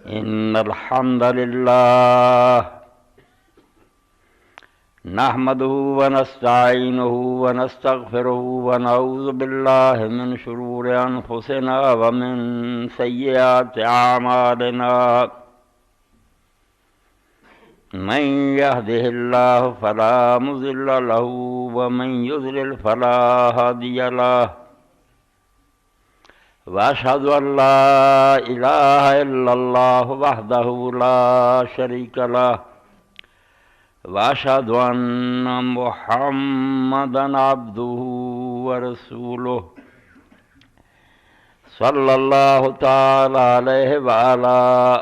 إن الحمد لله نحمده ونستعينه ونستغفره ونعوذ بالله من شرور أنفسنا ومن سيئات أعمالنا من يهده الله فلا مضل له ومن يضلل فلا هادي له وأشهد أن لا إله إلا الله وحده لا شريك له وأشهد أن محمدًا عبده ورسوله صلى الله تعالى عليه وعلى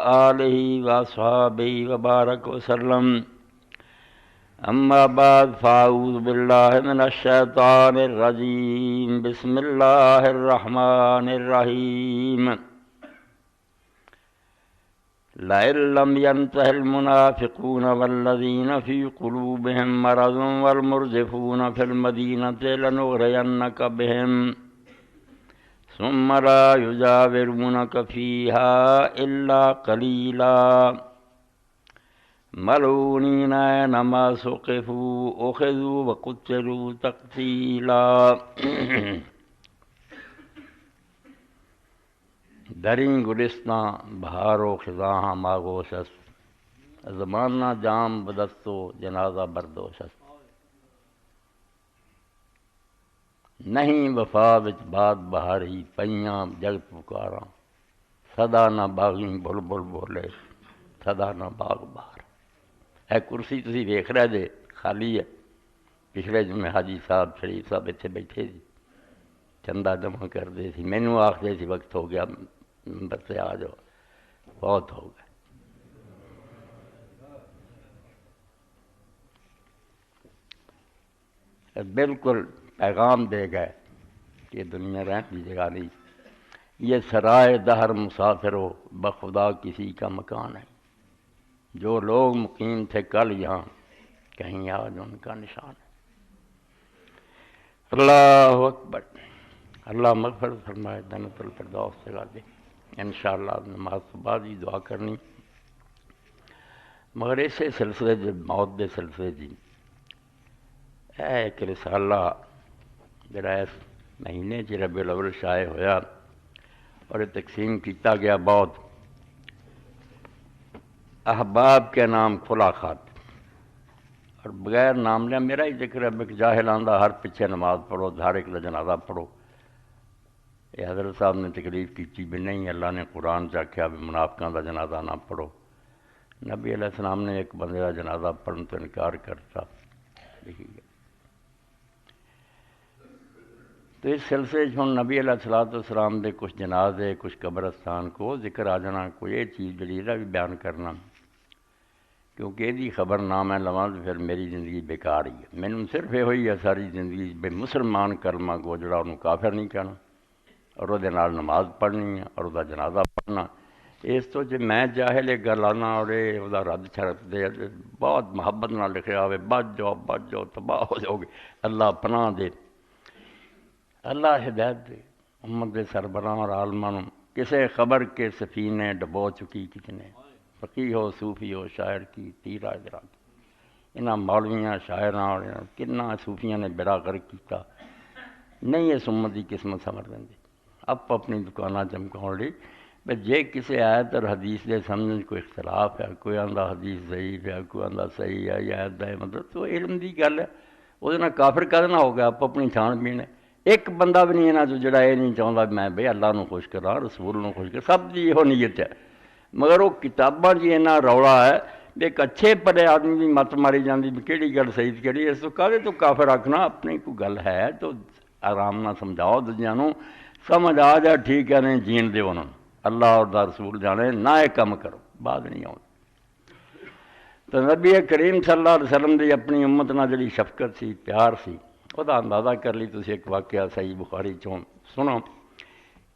آله وأصحابه وبارك وسلم أما بعد فأعوذ بالله من الشيطان الرجيم بسم الله الرحمن الرحيم لئن لم ينته المنافقون والذين في قلوبهم مرض والمرجفون في المدينة لنغرينك بهم ثم لا يجاورونك فيها إلا قليلا ملعونين أينما ثقفوا أخذوا وقتلوا تقتيلا دریں گلستاں بہار و خزاں ماگوش است زمانہ جام بدست و جنازہ بردوش است نہیں وفا وچ بات بہاری پیاں جگت پکاراں سدا نہ باغیں بلبل بولے سدا نہ باغ بہار اے کرسی تسی ویکھ رہے جے خالی ہے پچھلے جمعے حاجی صاحب شریف صاحب اتنے بیٹھے سی چندہ جمع کرتے سی مینوں آخدے سی وقت ہو گیا ممبر سے آ جاؤ بہت ہو گئے بالکل پیغام دے گئے کہ دنیا رہنے کی جگہ نہیں یہ سرائے دہر مسافر ہو بخدا کسی کا مکان ہے جو لوگ مقیم تھے کل یہاں کہیں آج ان کا نشان ہے اللہ اکبر اللہ مغفرت فرمائے جنت الفردوس جگہ دے انشاءاللہ نماز تو بعد ہی دعا کرنی مگر اسے سلسلے جو موت دے سلسلے جی ایک رسالہ جڑا اس مہینے چ ربیع الاول شائع ہویا اور تقسیم کیتا گیا بہت احباب کے نام کھلا خط اور بغیر نام لیا میرا ہی ذکر ہے کہ جاہل آندہ ہر پیچھے نماز پڑھو ہر ایک جنازہ پڑھو یہ حضرت صاحب نے تکلیف کی بھی نہیں اللہ نے قرآن سے آخیا بھی منافقاں دا جنازہ نہ پڑھو نبی علیہ السلام نے ایک بندے کا جنازہ پڑھنے تو انکار کرتا لکھی گیا تو اس سلسلے ہوں نبی علیہ السلام دے کچھ جنازے کچھ قبرستان کو ذکر آ جانا کوئی یہ چیز جڑی بھی بیان کرنا کیونکہ یہ خبر نہ میں لواں تو پھر میری زندگی بیکار ہی ہے مینوں صرف یہ ہوئی ہے ساری زندگی بے مسلمان کلمہ کو جڑا انہوں کافر نہیں کہنا اور وہ نماز پڑھنی ہے اور وہ جنازہ پڑھنا اس تو جی میں جاہل ایک گل آنا اور وہ رد چھڑک دے بہت محبت نہ لکھا ہوئے بچ جاؤ تباہ ہو جاؤ گے اللہ پناہ دے اللہ ہدایت دے امت دے سربراہ اور عالماں کسے خبر کے سفینے ڈبو چکی کتنے فقیہ ہو صوفی ہو شاعر کی تیرا ادرا کی انہاں مولویاں شاعراں اور کنا صوفیاں نے بیڑا غرق کیتا نہیں اس امت کی قسمت سمجھ لیں آپ اپنی دکانہ چمکاؤ لی بھئی جے کسے آیت اور حدیث دے سمجھنے کوئی اختلاف ہے کوئی آندہ حدیث ضعیف ہے کوئی آندہ صحیح ہے یا آیت ہے مطلب تو علم دی گل ہے وہ کافر کہنا ہو گیا آپ اپنی چھان بین ہے ایک بندہ بھی نہیں ہے جو جڑا یہ نہیں چاہتا میں بھئی اللہ نو خوش کرا رسول نو خوش کرا سب دی یہ نیت ہے مگر وہ کتاباں جی اینا رولا ہے بھی ایک اچھے پڑے آدمی بھی مت ماری جاندی بھی کیڑی گل صحیح کیڑی اس تو کہے تو کافر آکھنا اپنی کوئی گل ہے تو آرام نہ سمجھاؤ دنیا نو سمجھ آ جا ٹھیک ہے نہیں جین دے انہوں اللہ اور دا رسول جانے نہ ایک کم کرو بعد نہیں آؤ تو نبی کریم صلی اللہ علیہ وسلم دی اپنی امت نہ جڑی شفقت سی پیار سی وہ اندازہ کر لی تسی ایک واقعہ صحیح بخاری چوں سنو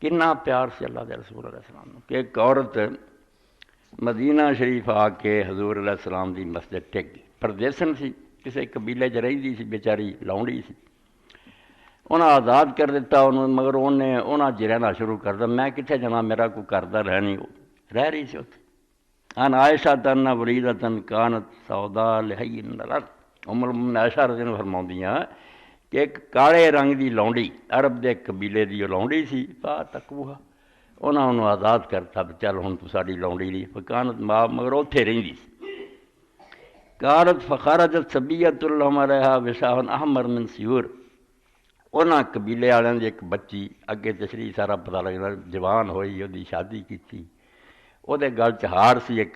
کنا پیار سے اللہ دے رسول علیہ السلام کہ ایک عورت مدینہ شریف آ کے حضور علیہ السلام دی مسجد ٹک گئی پردیسن سی کسی قبیلے چ رہی سی بیچاری لاؤنڈی سی انہیں آزاد کر دیتا انہوں مگر انہیں جی رہنا شروع کر دیا میں کتنے جانا میرا کوئی کردا رہ نہیں رہ رہی سی اتنے ان عائشہ تن ولیدتن کانت سودا لحی الارض، ام المؤمنین عائشہ رضی اللہ عنہ فرماؤندیاں کہ ایک کالے رنگ دی لونڈی عرب دے قبیلے دی لونڈی سی، پا تقوہ انہاں انہوں آزاد کرتا بھی چل ہن تو ساڈی لونڈی لی، فکانت ماں مگر اتھے رہندی سی۔ کانت فخرجت صبیۃ لهم علیہا وشاء احمر من سیور، انہاں قبیلے والوں دی ایک بچی اگے تشریح سارا پتہ لگنا، جوان ہوئی وہ شادی کی، وہ گل چ ہار سی ایک،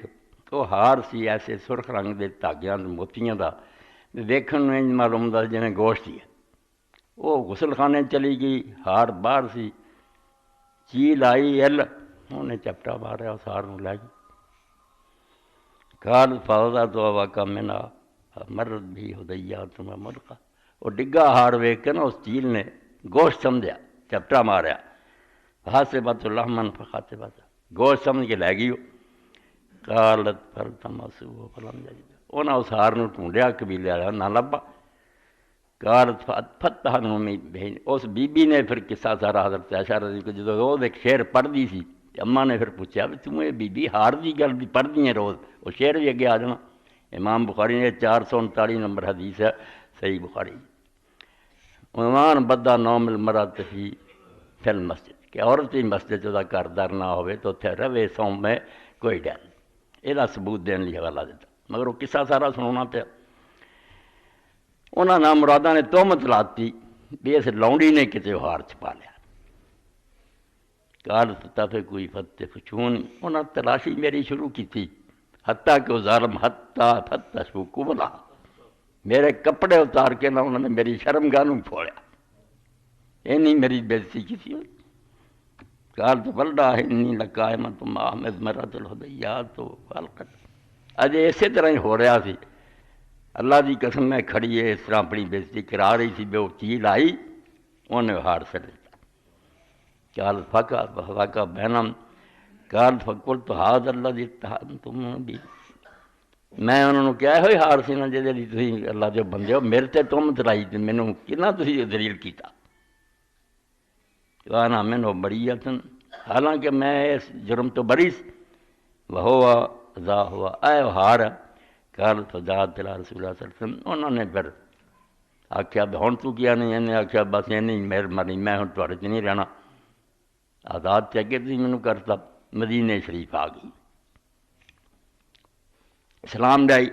وہ ہار سی ایسے سرخ رنگ دے دھاگیاں موتیاں دا، دیکھن میں انج معلوم دا جویں گوشت ہی ہے۔ وہ غسل خانے چلی گئی، ہار باہر سی، چیل آئی ایل، انہیں چپٹا ماریا اس ہار نو لے گئی۔ کال فاضا تو واقع منا مرد بھی ہدیا تمہیں ملکہ، وہ ڈگا ہار ویک کے نا اس چیل نے گوشت سمجھا، چپٹا ماریا، حاسبۃ لحمن فخاتبۃ، گوشت سمجھ کے لے گئی۔ قالت فلتمسوہ فلم یجد، انہاں اس ہار نو ڈھونڈیا قبیلے والا نہ لبا۔ قالت فتح نومی بہن، اس بی بی نے پھر قصہ سارا حضرت عائشہ رضی اللہ عنہ کو جدوں وہ ایک شعر پڑھدی سی، اماں نے پھر پوچھا بھی توں یہ بی بی ہار دی گل دی پڑھدی ہے روز، وہ شعر بھی اگے آ جانا۔ امام بخاری نے 439 نمبر حدیث ہے صحیح بخاری۔ عنوان بدہ نوم المرأۃ فی المسجد، کہ عورت کی مسجد جدا گھر در نہ ہوئے تو اتنے رہے سوم میں کوئی ڈر نہیں، یہ ثبوت دین لی حوالہ دیتا، مگر وہ قصہ سارا سنانا پیا۔ انہاں نام مرادہ نے تہمت لاتی بھی اس لونڈی نے کتے ہار چھپا لیا۔ قال فتفقوا فتشون، انہاں تلاشی میری شروع کی تھی، حتیٰ کہ وہ ظالم حتیٰ فتشوا قبلہ، میرے کپڑے اتار کے نہ انہوں نے میری شرمگاہ نو پھوڑیا، اینی میری بےزتی کی تھی۔ قال تو واللہ انی لقائمۃ مع مزمرۃ الہدیات والقت، اجے اسی طرح ہی ہو رہا سی، اللہ دی قسم میں کھڑی ہے اس طرح اپنی بےزتی کرا رہی تھی، بے وہ چیل آئی انہیں ہار سے لیتا۔ قال فقا بینم، قال فقلت ھذا الذی اتہمتم بہ، میں انہوں نے کہا ہوئی ہار سی نا جہدے لئی تسی اللہ دے بندے ہو، میرے تے تہمت لائی تے مینوں کنا تسی دلیل کیتا۔ وانا منہ بریۃ، حالانکہ میں اس جرم تو بری سی، وہوا ذا ہوا اے ہار ہے۔ قال فجاءت الى رسول اللہ صلی اللہ علیہ وسلم، انہوں نے پھر آخیا ہن تو کیا نہیں، انہیں آخیا بس نہیں مہربانی میں ہن تواڈے چ نہیں رہنا، آزاد تے اگے تسی مینوں کرتا۔ مدینے شریف آ گئی، سلام ڈائی۔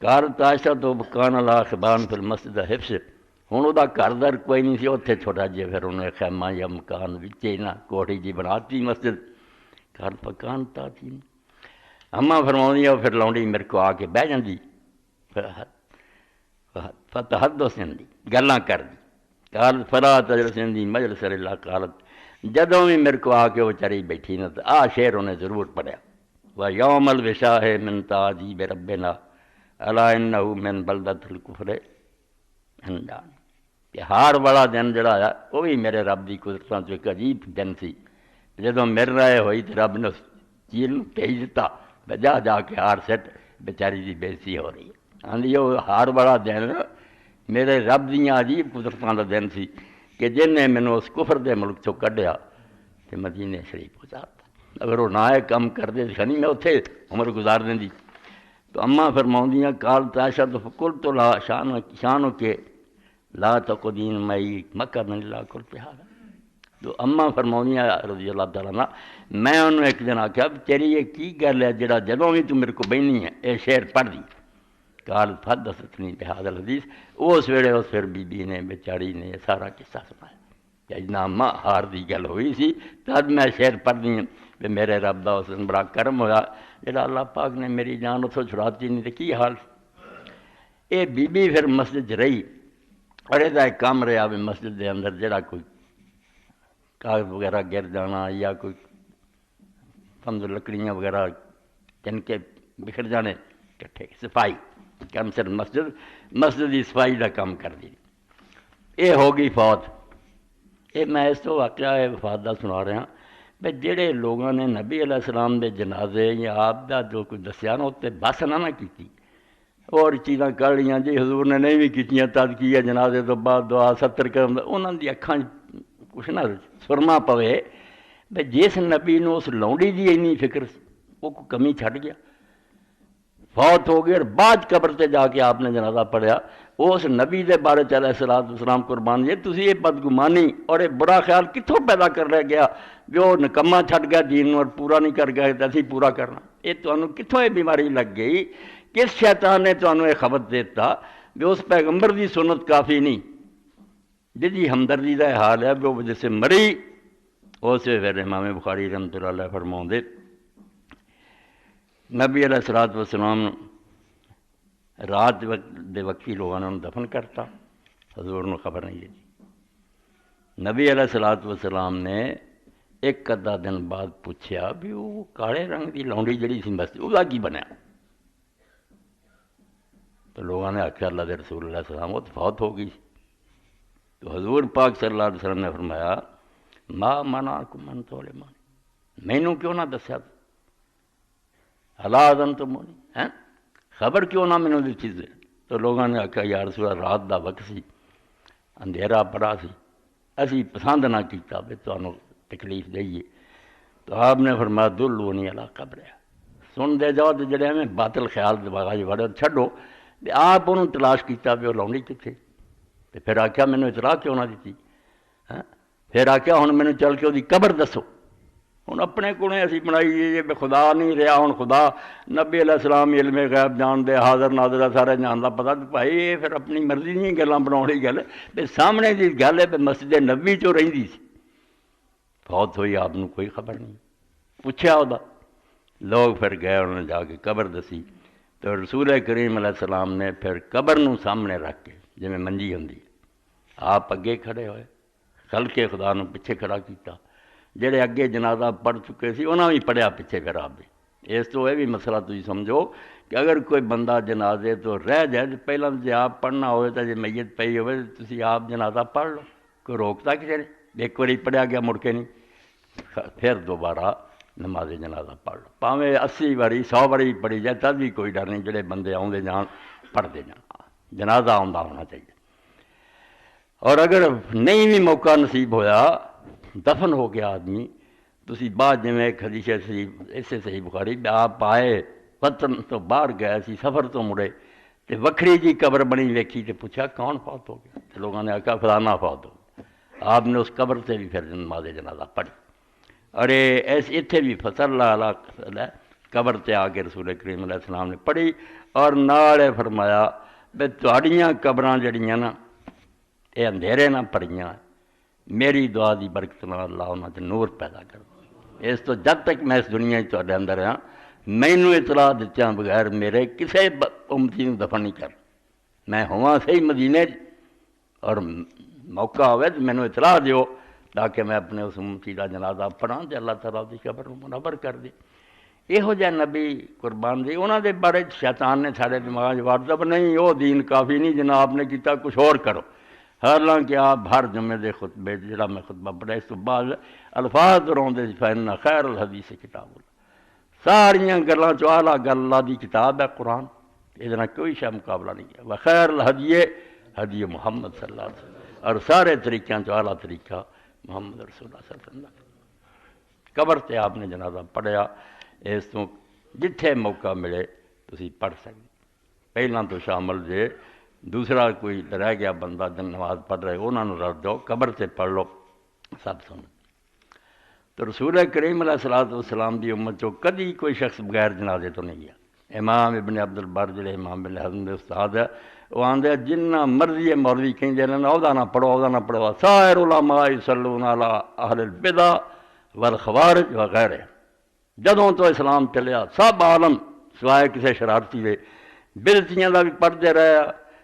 قالت عائشہ تو کان لا خبان فی المسجد حفظ، ہن وہ گھر در کوئی نہیں سی، اتنے چھوٹا جہا پھر انہیں خیمہ یا مکان وچے نہ کوٹھی جی بناتی مسجد۔ گھر پکان تا تھی، اماں فرماؤندی پھر لونڈی میرے کو آ کے بہ جاندی، فتحدث دی گلاں کر دی۔ قالت فلا تجلس عندی مجلس الا قالت، جدوں بھی میرے کو آ کے وہ چری بیٹھی نا تو شعر انہیں ضرور پڑھیا، وَيَوْمَ الْوِشَاءِ مِنْ تَعْجِيبِ رَبِّنَا أَلَا إِنَّهُ مِنْ بَلْدَةِ الْكُفْرِ ہندان، کہ ہار والا دن جڑا ہے وہ بھی میرے رب دی قدرتاں تو ایک عجیب دن سی، جدوں مر رہے ہوئی تو رب نے اس چیل بھیج دیتا، جا جا کے ہار سٹ، بیچاری دی بےزتی ہو رہی ہے۔ آندھی وہ ہار والا دن میرے رب دیاں عجیب قدرتاں دا دن سی کہ جن نے مینوں اس کفر دے ملک چوں کڈیا تے مدینے شریف پہنچاتا، اگر وہ نہ کم کر دے خنی میں اتھے عمر گزار دینی۔ تو اماں فرماؤندیاں قالت عائشہ تو فقلت لا شانو کے لا تقدین مئی مکہ من اللہ قلت ھذا، تو اماں فرماؤندیاں رضی اللہ تعالیٰ عنہ، میں انہوں ایک دن آخیا تیری یہ کی گل ہے جڑا جدوں بھی تو میرے کو بہنی ہے یہ شعر پڑھ دی۔ قالت حدثتنی بہذا الحدیث، اس ویلے اس پھر بی بی نے بیچاری نے یہ سارا قصہ سنایا کہ جنا اماں ہار دی گل ہوئی سی تد میں شعر پڑھ دی کہ میرے رب دا اس دن بڑا کرم ہوا جڑا اللہ پاک نے میری جان اتوں چھڑاتی نہیں تو کی حال سی۔ یہ بی بی پھر مسجد رہی، اور یہ ایک کام رہا بھی مسجد دے اندر جڑا کوئی کاغذ وغیرہ گر جانا یا کوئی سمجھو لکڑیاں وغیرہ جن کے بکھر جانے کٹھے، صفائی کم سر مسجد کی صفائی کا کام کر دی۔ یہ ہو گئی فوت۔ یہ میں اس تو واقعہ وفات کا سنا رہا بھائی جہے لوگوں نے نبی علیہ السلام دے جنازے یا آپ کا جو کوئی دسیا نا اتنے بس نہ کی اور چیزاں کر لیاں جی حضور نے نہیں بھی کیتیاں تد کی ہے جنازے تو بعد دعا 70 کرن انہاں دی اکھاں کچھ نہ سرما پوے بھائی جس نبی نو اس لونڈی دی اینی فکر وہ کوئی کمی چھٹ گیا؟ فوت ہو گئی اور بعد قبر سے جا کے آپ نے جنازہ پڑھیا، اس نبی دے بارے علیہ الصلوۃ والسلام قربان جی تسی یہ بدگمانی اور یہ برا خیال کتوں پیدا کر رہ گیا بھی وہ نکما چھٹ گیا دین اور پورا نہیں کر گیا تو اسی پورا کرنا؟ یہ تمہیں کتوں یہ بیماری لگ گئی؟ کس شیطان نے تمہیں یہ خبر دیتا بھی اس پیغمبر دی سنت کافی نہیں؟ جی ہمدردی کا حال ہے بھی وہ وجہ سے مری اسے پھر امام بخاری رحمۃ اللہ علیہ فرماؤں دے نبی علیہ الصلوۃ والسلام رات دے وقتی لوگوں نے دفن کرتا، حضور نے خبر نہیں دی۔ نبی علیہ الصلوۃ والسلام نے ایک ادھا دن بعد پوچھا بھی وہ کالے رنگ کی لونڈی جڑی سی بستی وہ کی بنیا؟ تو لوگوں نے آخیا اللہ دے رسول علیہ السلام وہ تو فوت ہو گئی۔ تو حضور پاک صلی اللہ علیہ وسلم نے فرمایا ما منعکم ان تعلموا، مینوں کیوں نہ دسیا؟ الا اذنتمونی، خبر کیوں نہ مینوں دتی؟ تو لوگوں نے آخیا یا رسول اللہ رات دا وقت سی، اندھیرا بڑا سی، اسی پسند نہ کیتا بھی تمہیں تکلیف دئیے۔ تو آپ نے فرمایا دلونی علی قبر، سن دے جاؤ تو جڑے میں باطل خیال دماغ وڑے چھڈو۔ آپ انہوں تلاش کیتا بھی وہ لونڈی کتنے؟ تو پھر آخیا مینوں اطلاع کیوں نہ دیتی؟ پھر آخیا ہن مینوں چل کے وہ قبر دسو۔ ہوں اپنے کو اسی بنائی خدا نہیں رہا، ہوں خدا نبی علیہ السلام علم غیب جان دے، حاضر ناظر ہے، سارے جان کا پتا۔ بھائی یہ پھر اپنی مرضی نہیں گلاں بناؤ گل بھی سامنے کی گل ہے بھی مسجد نبی چوں رہندی سی، فوت ہوئی آپ کو کوئی خبر نہیں۔ پوچھا وہ لوگ پھر گئے، انہوں نے جا کے قبر دسی۔ تو رسول کریم علیہ السلام نے پھر قبر نو سامنے رکھ کے جی منجی ہوں آپ اگے کھڑے ہوئے، خلق خدا نو پیچھے کھڑا کیتا، جڑے اگے جنازہ پڑھ چکے سی انہوں بھی پڑھیا پیچھے پھر آپ بھی۔ اس تو یہ بھی مسئلہ تھی سمجھو کہ اگر کوئی بندہ جنازے تو رہ جائے تو پہلے جی آپ پڑھنا ہوئے تو جی میت پئی ہوئے تو تسی آپ جنازہ پڑھ لو، کوئی روکتا کسی نے؟ ایک باری پڑھیا گیا مڑ کے نہیں، پھر دوبارہ نماز جنازہ پڑھ لو، پاویں 80 باری 100 باری پڑھی جائے تب بھی کوئی ڈر نہیں، جڑے بندے آؤندے جان پڑھتے جان، جنازہ آؤندہ ہونا چاہیے۔ اور اگر نہیں بھی موقع نصیب ہویا دفن ہو گیا آدمی، تسی بعد جی ایک حدیث اسے صحیح بخاری آپ آئے وطن تو باہر گئے سی سفر تو مڑے تو وکھری جی قبر بنی ویکھی تو پوچھا کون فوت ہو گیا؟ تو لوگوں نے آخیا فلانا فوت ہو گیا۔ آپ نے اس قبر سے بھی پھر نماز جنازہ پڑھی۔ اور ایسے اتنے بھی فصل اللہ قبر تے آ کے رسول کریم علیہ السلام نے پڑھی اور نال فرمایا بھی تہاڈیاں قبراں جڑیاں نا یہ اندھیرے نہ پڑیاں، میری دعا دی برکت نال اللہ انہاں تے نور پیدا کر۔ اس تو جب تک میں اس دنیا تہاڈے اندر ہاں مینوں اطلاع دتیاں بغیر میرے کسے امتی نوں دفن نہیں کر، میں ہواں صحیح مدینے اور موقع ہوئے تو مینوں اطلاع دیو تاکہ میں اپنے اس امتی کا جنازہ پڑھاں تے اللہ تعالیٰ دی قبر منور کر دے۔ یہو جہ نبی قربان دی انہاں دے بارے شیطان نے سارے دماغ واردب نہیں وہ دین کافی نہیں جناب آپ نے کیتا کچھ اور کرو۔ حالانکہ آپ ہر جمعے دے خطبے جڑا میں خطبہ پڑھا اس تو بعد الفاظ روندے فإن خیر الحدیث کتاب اللہ، ساریاں گلاں چوں اعلیٰ گل اللہ دی کتاب ہے قرآن، یہ کوئی شے مقابلہ نہیں ہے۔ وخیر الہدی ہدی محمد صلی اللہ علیہ وسلم، اور سارے طریقوں چوں اعلیٰ طریقہ محمد رسول اللہ صلی اللہ علیہ وسلم۔ قبر تے آپ نے جنازہ پڑھیا، اس تو جتھے موقع ملے تسی پڑھ سکتے، پہلاں تو شامل جے، دوسرا کوئی رہ گیا بندہ جن نماز پڑھ رہے انہوں نے رکھ دو، قبر سے پڑھ لو، سب سن۔ تو رسول کریم علیہ الصلوۃ والسلام دی امت چوں کدی کوئی شخص بغیر جنازے تو نہیں گیا۔ امام ابن عبد البر جڑے امام ابن حزم دے استاد ہے وہ آندے جنہ مرضی مولوی کہندے نے عہدہ نہ پڑھو عہدہ نہ پڑھو، سائر علماء یصلون علی اہل البدع والخوارج وغیرہ، جدوں تو اسلام چلیا سب عالم سوائے کسی شرارتی دے بدعتیاں دا بھی پڑھتے رہے،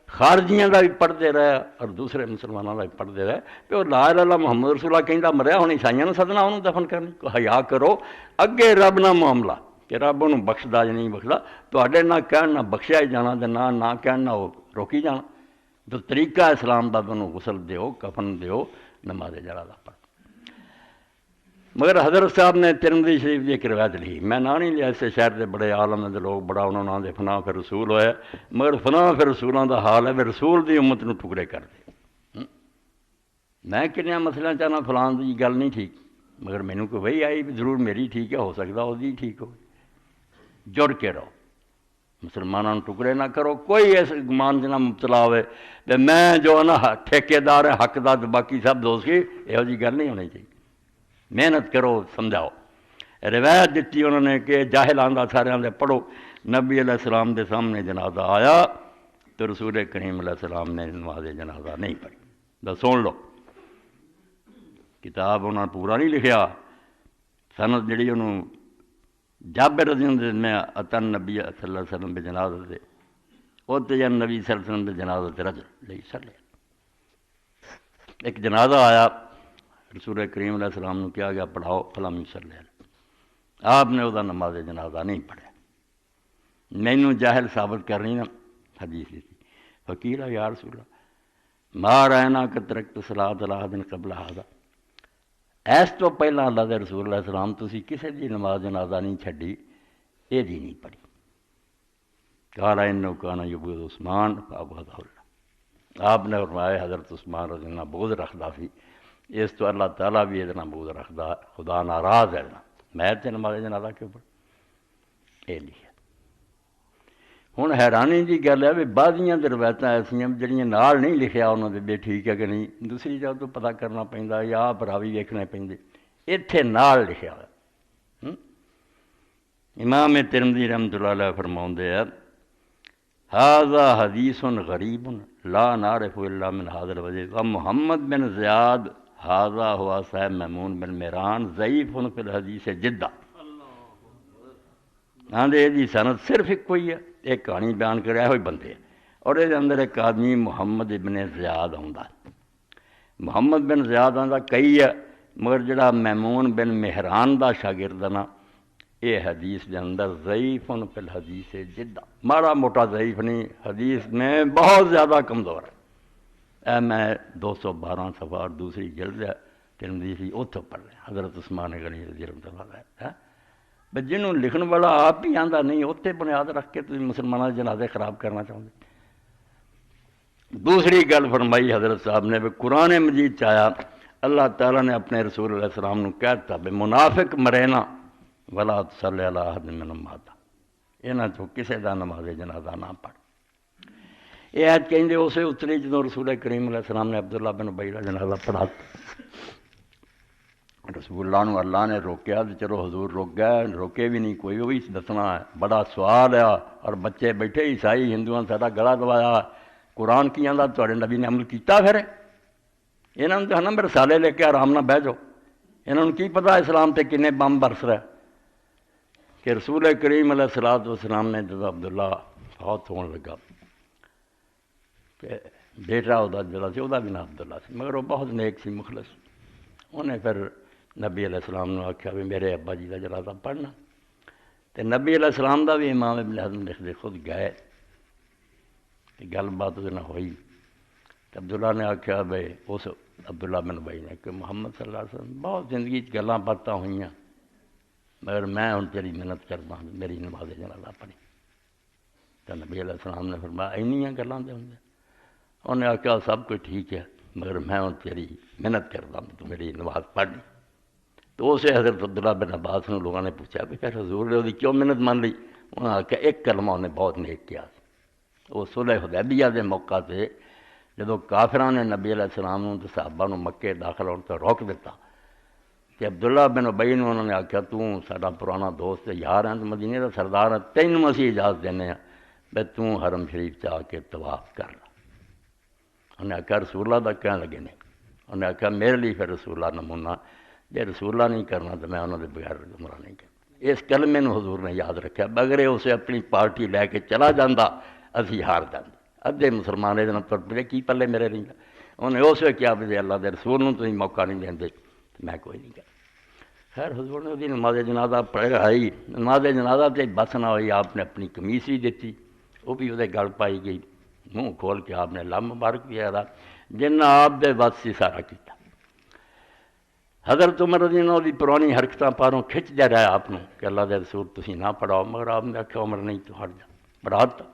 خارجیاں دا بھی پڑھتے رہے اور دوسرے مسلمانوں دا بھی پڑھتے رہے کہ وہ لا الہ الا اللہ محمد رسول اللہ کہندا مریا ہن عیسائیاں نوں سدنا انہوں دفن کرنی، حیا کرو، اگے رب نہ معاملہ کہ رب انہوں بخشدا یا نہیں بخشدا، تواڈے نہ کہن نہ بخشیا ہی جانا تے نہ کہن نہ وہ روکی جانا۔ تو طریقہ اسلام دا انہوں غسل دیو، کفن دیو، نماز جنازہ پڑھ۔ مگر حضرت صاحب نے ترمذی شریف کی ایک روایت لکھی، میں نہ نہیں لیا، اسے شہر کے بڑے عالم دے لوگ بڑا انہوں نے آدھے فنا پھر رسول ہوئے، مگر فنا پھر رسولوں دا حال ہے بھی رسول دی امت نو ٹکڑے کر دے۔ میں کنیا مسئلہ چاہنا فلان دی گل نہیں ٹھیک، مگر مینوں کوئی وہی آئی بھی ضرور میری ٹھیک ہے، ہو سکتا وہ ٹھیک ہو۔ جڑ کے رہو، مسلمانوں ٹکڑے نہ کرو، کوئی اس گمان سے نہ مبتلا ہوئے کہ میں جو نا ٹھیکے دار ہے حق دا باقی سب دوستی، یہو جی گل نہیں ہونی چاہیے۔ محنت کرو، سمجھاؤ۔ روایت دیتی انہوں نے کہ جاہل آندہ سارے آندے پڑھو، نبی علیہ السلام دے سامنے جنازہ آیا تو رسول کریم علیہ السلام نے نماز جنازہ نہیں پڑھی۔ بس سن لو، کتاب انہوں نے پورا نہیں لکھیا، سند جڑی انہوں جابر رضی اللہ عنہ میں اتن نبی صلی اللہ علیہ وسلم بجنازہ دے اوتے جن نبی صلی اللہ علیہ وسلم بجنازہ رجل لئی صلی۔ ایک جنازہ آیا، رسول کریم علیہ السلام نے کیا گیا پڑھاؤ، فلم صلی اللہ، آپ نے وہ نماز جنازہ نہیں پڑھا۔ مینوں جاہل ثابت کر رہی نا حدیث تھی، فقیر یا رسول اللہ ما رأینا کہ ترکت صلاۃ احد قبل ھذا، ایس تو پہلا اللہ دے رسول اللہ السلام تسی کسی دی نماز جنازہ نہیں چھڈی، یہ دی نہیں پڑھی۔ قال انہ کان یبغض عثمان فابغضہ اللہ، آپ نے فرمایا حضرت عثمان رضی اللہ عنہ بغض رکھدا سی، اس تو اللہ تعالیٰ بھی یہ بغض رکھدا، خدا ناراض ہے نا، میں تے نماز جنازہ کیوں پڑھ، یہ لکھا۔ ہوں حیرانی کی گل ہے بھی بعضیاں روایتیں ایسا جہاں نال نہیں لکھیا انہوں نے بھی ٹھیک ہے کہ نہیں، دوسری جگہ تو پتہ کرنا پہنتا یا آپ راوی ویکھنے پہندے، اتنے نال لکھیا ہوا۔ امام ترمذی رحمۃ اللہ علیہ فرماؤندے ہے ھذا حدیث غریب لا نعرف الا من ھذا الوجہ ومحمد بن زیاد ھذا ہوا صاحب میمون بن مہران ضعیف فی الحدیث جدہ۔ آندے دی سند صرف ایک کوئی ہے، ایک کہانی بیان کریا ہوئی بندے، اور یہ اندر ایک آدمی محمد بن زیاد آندا، محمد بن زیاد آندا کئی ہے، مگر جڑا میمون بن مہران دا شاگرد نا، یہ حدیث دے اندر ضعیف فی الحدیث جدہ، ماڑا موٹا ضعیف نہیں، حدیث میں بہت زیادہ کمزور ہے۔ اے میں 212 صفحہ اور دوسری جلد ہے ترمذی سی اتوں پڑھ رہے حضرت عثمان غنی رضی اللہ عنہ، بس جنہوں لکھن والا آپ ہی آندا نہیں، اتنے بنیاد رکھ کے تم مسلمانوں کے جنازے خراب کرنا چاہتے۔ دوسری گل فرمائی حضرت صاحب نے، قرآن مجید چایا اللہ تعالیٰ نے اپنے رسول علیہ السلام نے کہتا بے منافق مرے نا ولا تصلی علی احد منہم مات، انہاں چوں کسے دا نماز جنازہ نہ پڑھ۔ یہ عہد کہندے اسے اتری جدوں رسول کریم علیہ السلام نے عبداللہ بن ابی دا جنازہ پڑھا، رسول اللہ نو اللہ نے روکیا تو چلو حضور روک گئے، روکے بھی نہیں، کوئی بھی دسنا ہے، بڑا سوال ہے، اور بچے بیٹھے عیسائی ہندوؤں ساڈا گلا دوایا، قرآن کی آندا تواڈے نبی نے عمل کیتا پھر انہاں نوں تے نہ رسالے لے کے آرام نہ بہ جاؤ، انہاں نوں کی پتہ اسلام تے کنے بم برس رہا کہ رسول کریم علیہ الصلوۃ والسلام نے جب عبداللہ فوت ہون لگا کہ بیٹا وہ جڑا سی وہ بھی نام عبداللہ سی، مگر وہ بہت نیک سی، مخلص، انہیں پھر نبی علیہ السلام نے آخیا بھی میرے ابا جی کا جنازہ پڑھنا، تو نبی علیہ السلام دا بھی امام ابن حزم لکھتے خود گئے، گل بات وہ ہوئی، تو عبداللہ نے آخیا بھائی اس عبداللہ بن ابی نے کہ محمد صلی اللہ علیہ وسلم بہت زندگی گلاں باتاں ہوئیاں، مگر میں ہوں تیری محنت کرتا ہوں میری نماز جنازہ پڑھی۔ تو نبی علیہ السلام نے فرمایا اینیاں گلاں دے ہوندے، انہیں آخیا سب کچھ ٹھیک ہے مگر میں ہوں تیری محنت کرتا ہوں تو میری نماز پڑھنی۔ تو اسے حضرت عبداللہ بن عباس نے لوگوں نے پوچھا کہ پھر حضور نے وہ کیوں محنت مان لی؟ انہوں نے آخیا ایک کلمہ انہیں بہت نیک کیا، وہ صلح حدیبیہ دے موقع سے جدو کافران نے نبی علیہ السلام تو صحابہ نو مکے داخل ہونے تو روک دیتا، کہ عبداللہ بن ابی نے انہوں نے آخیا تو ساڈا پرانا دوست یار ہیں، تو مدینے کا سردار ہے، تینوں اسی اجازت دینے ہیں بھائی تو حرم شریف چ آ کے طواف کر لا۔ انہیں آخیا رسول اللہ دا کہنے لگے نہیں، انہیں آخیا میرے لیے پھر رسول اللہ نمونہ، جی رسول اللہ نہیں کرنا تو میں انہوں نے بغیر عمرہ نہیں کرنا۔ اس کلمے نو حضور نے یاد رکھا، بغیر اسے اپنی پارٹی لے کے چلا جاتا اسی ہار جاندے، ادھے مسلمان یہ تر پڑے کی پلے میرے نہیں گا، انہیں اسے کیا بھی اللہ دے رسول نو تھی موقع نہیں دیں تو میں کوئی نہیں کر۔ خیر حضور نے وہی نماز جنازہ پڑھائی، نماز جنازہ تے بس نہ ہوئی، آپ نے اپنی قمیص بھی دیتی، وہ بھی وہ گل پائی گئی، منہ کھول کے آپ نے لم مبارک بھی آیا جنہیں آپ دے بس سے سارا کیتا۔ حضرت عمر رضی اللہ عنہ دی پرانی حرکتاں پاروں کھچ دے رہا آپ نے کہ اللہ دے رسول تسی نہ پڑھاؤ، مگر آپ نے آخیا عمر نہیں تو ہٹ جا، پڑھاتا۔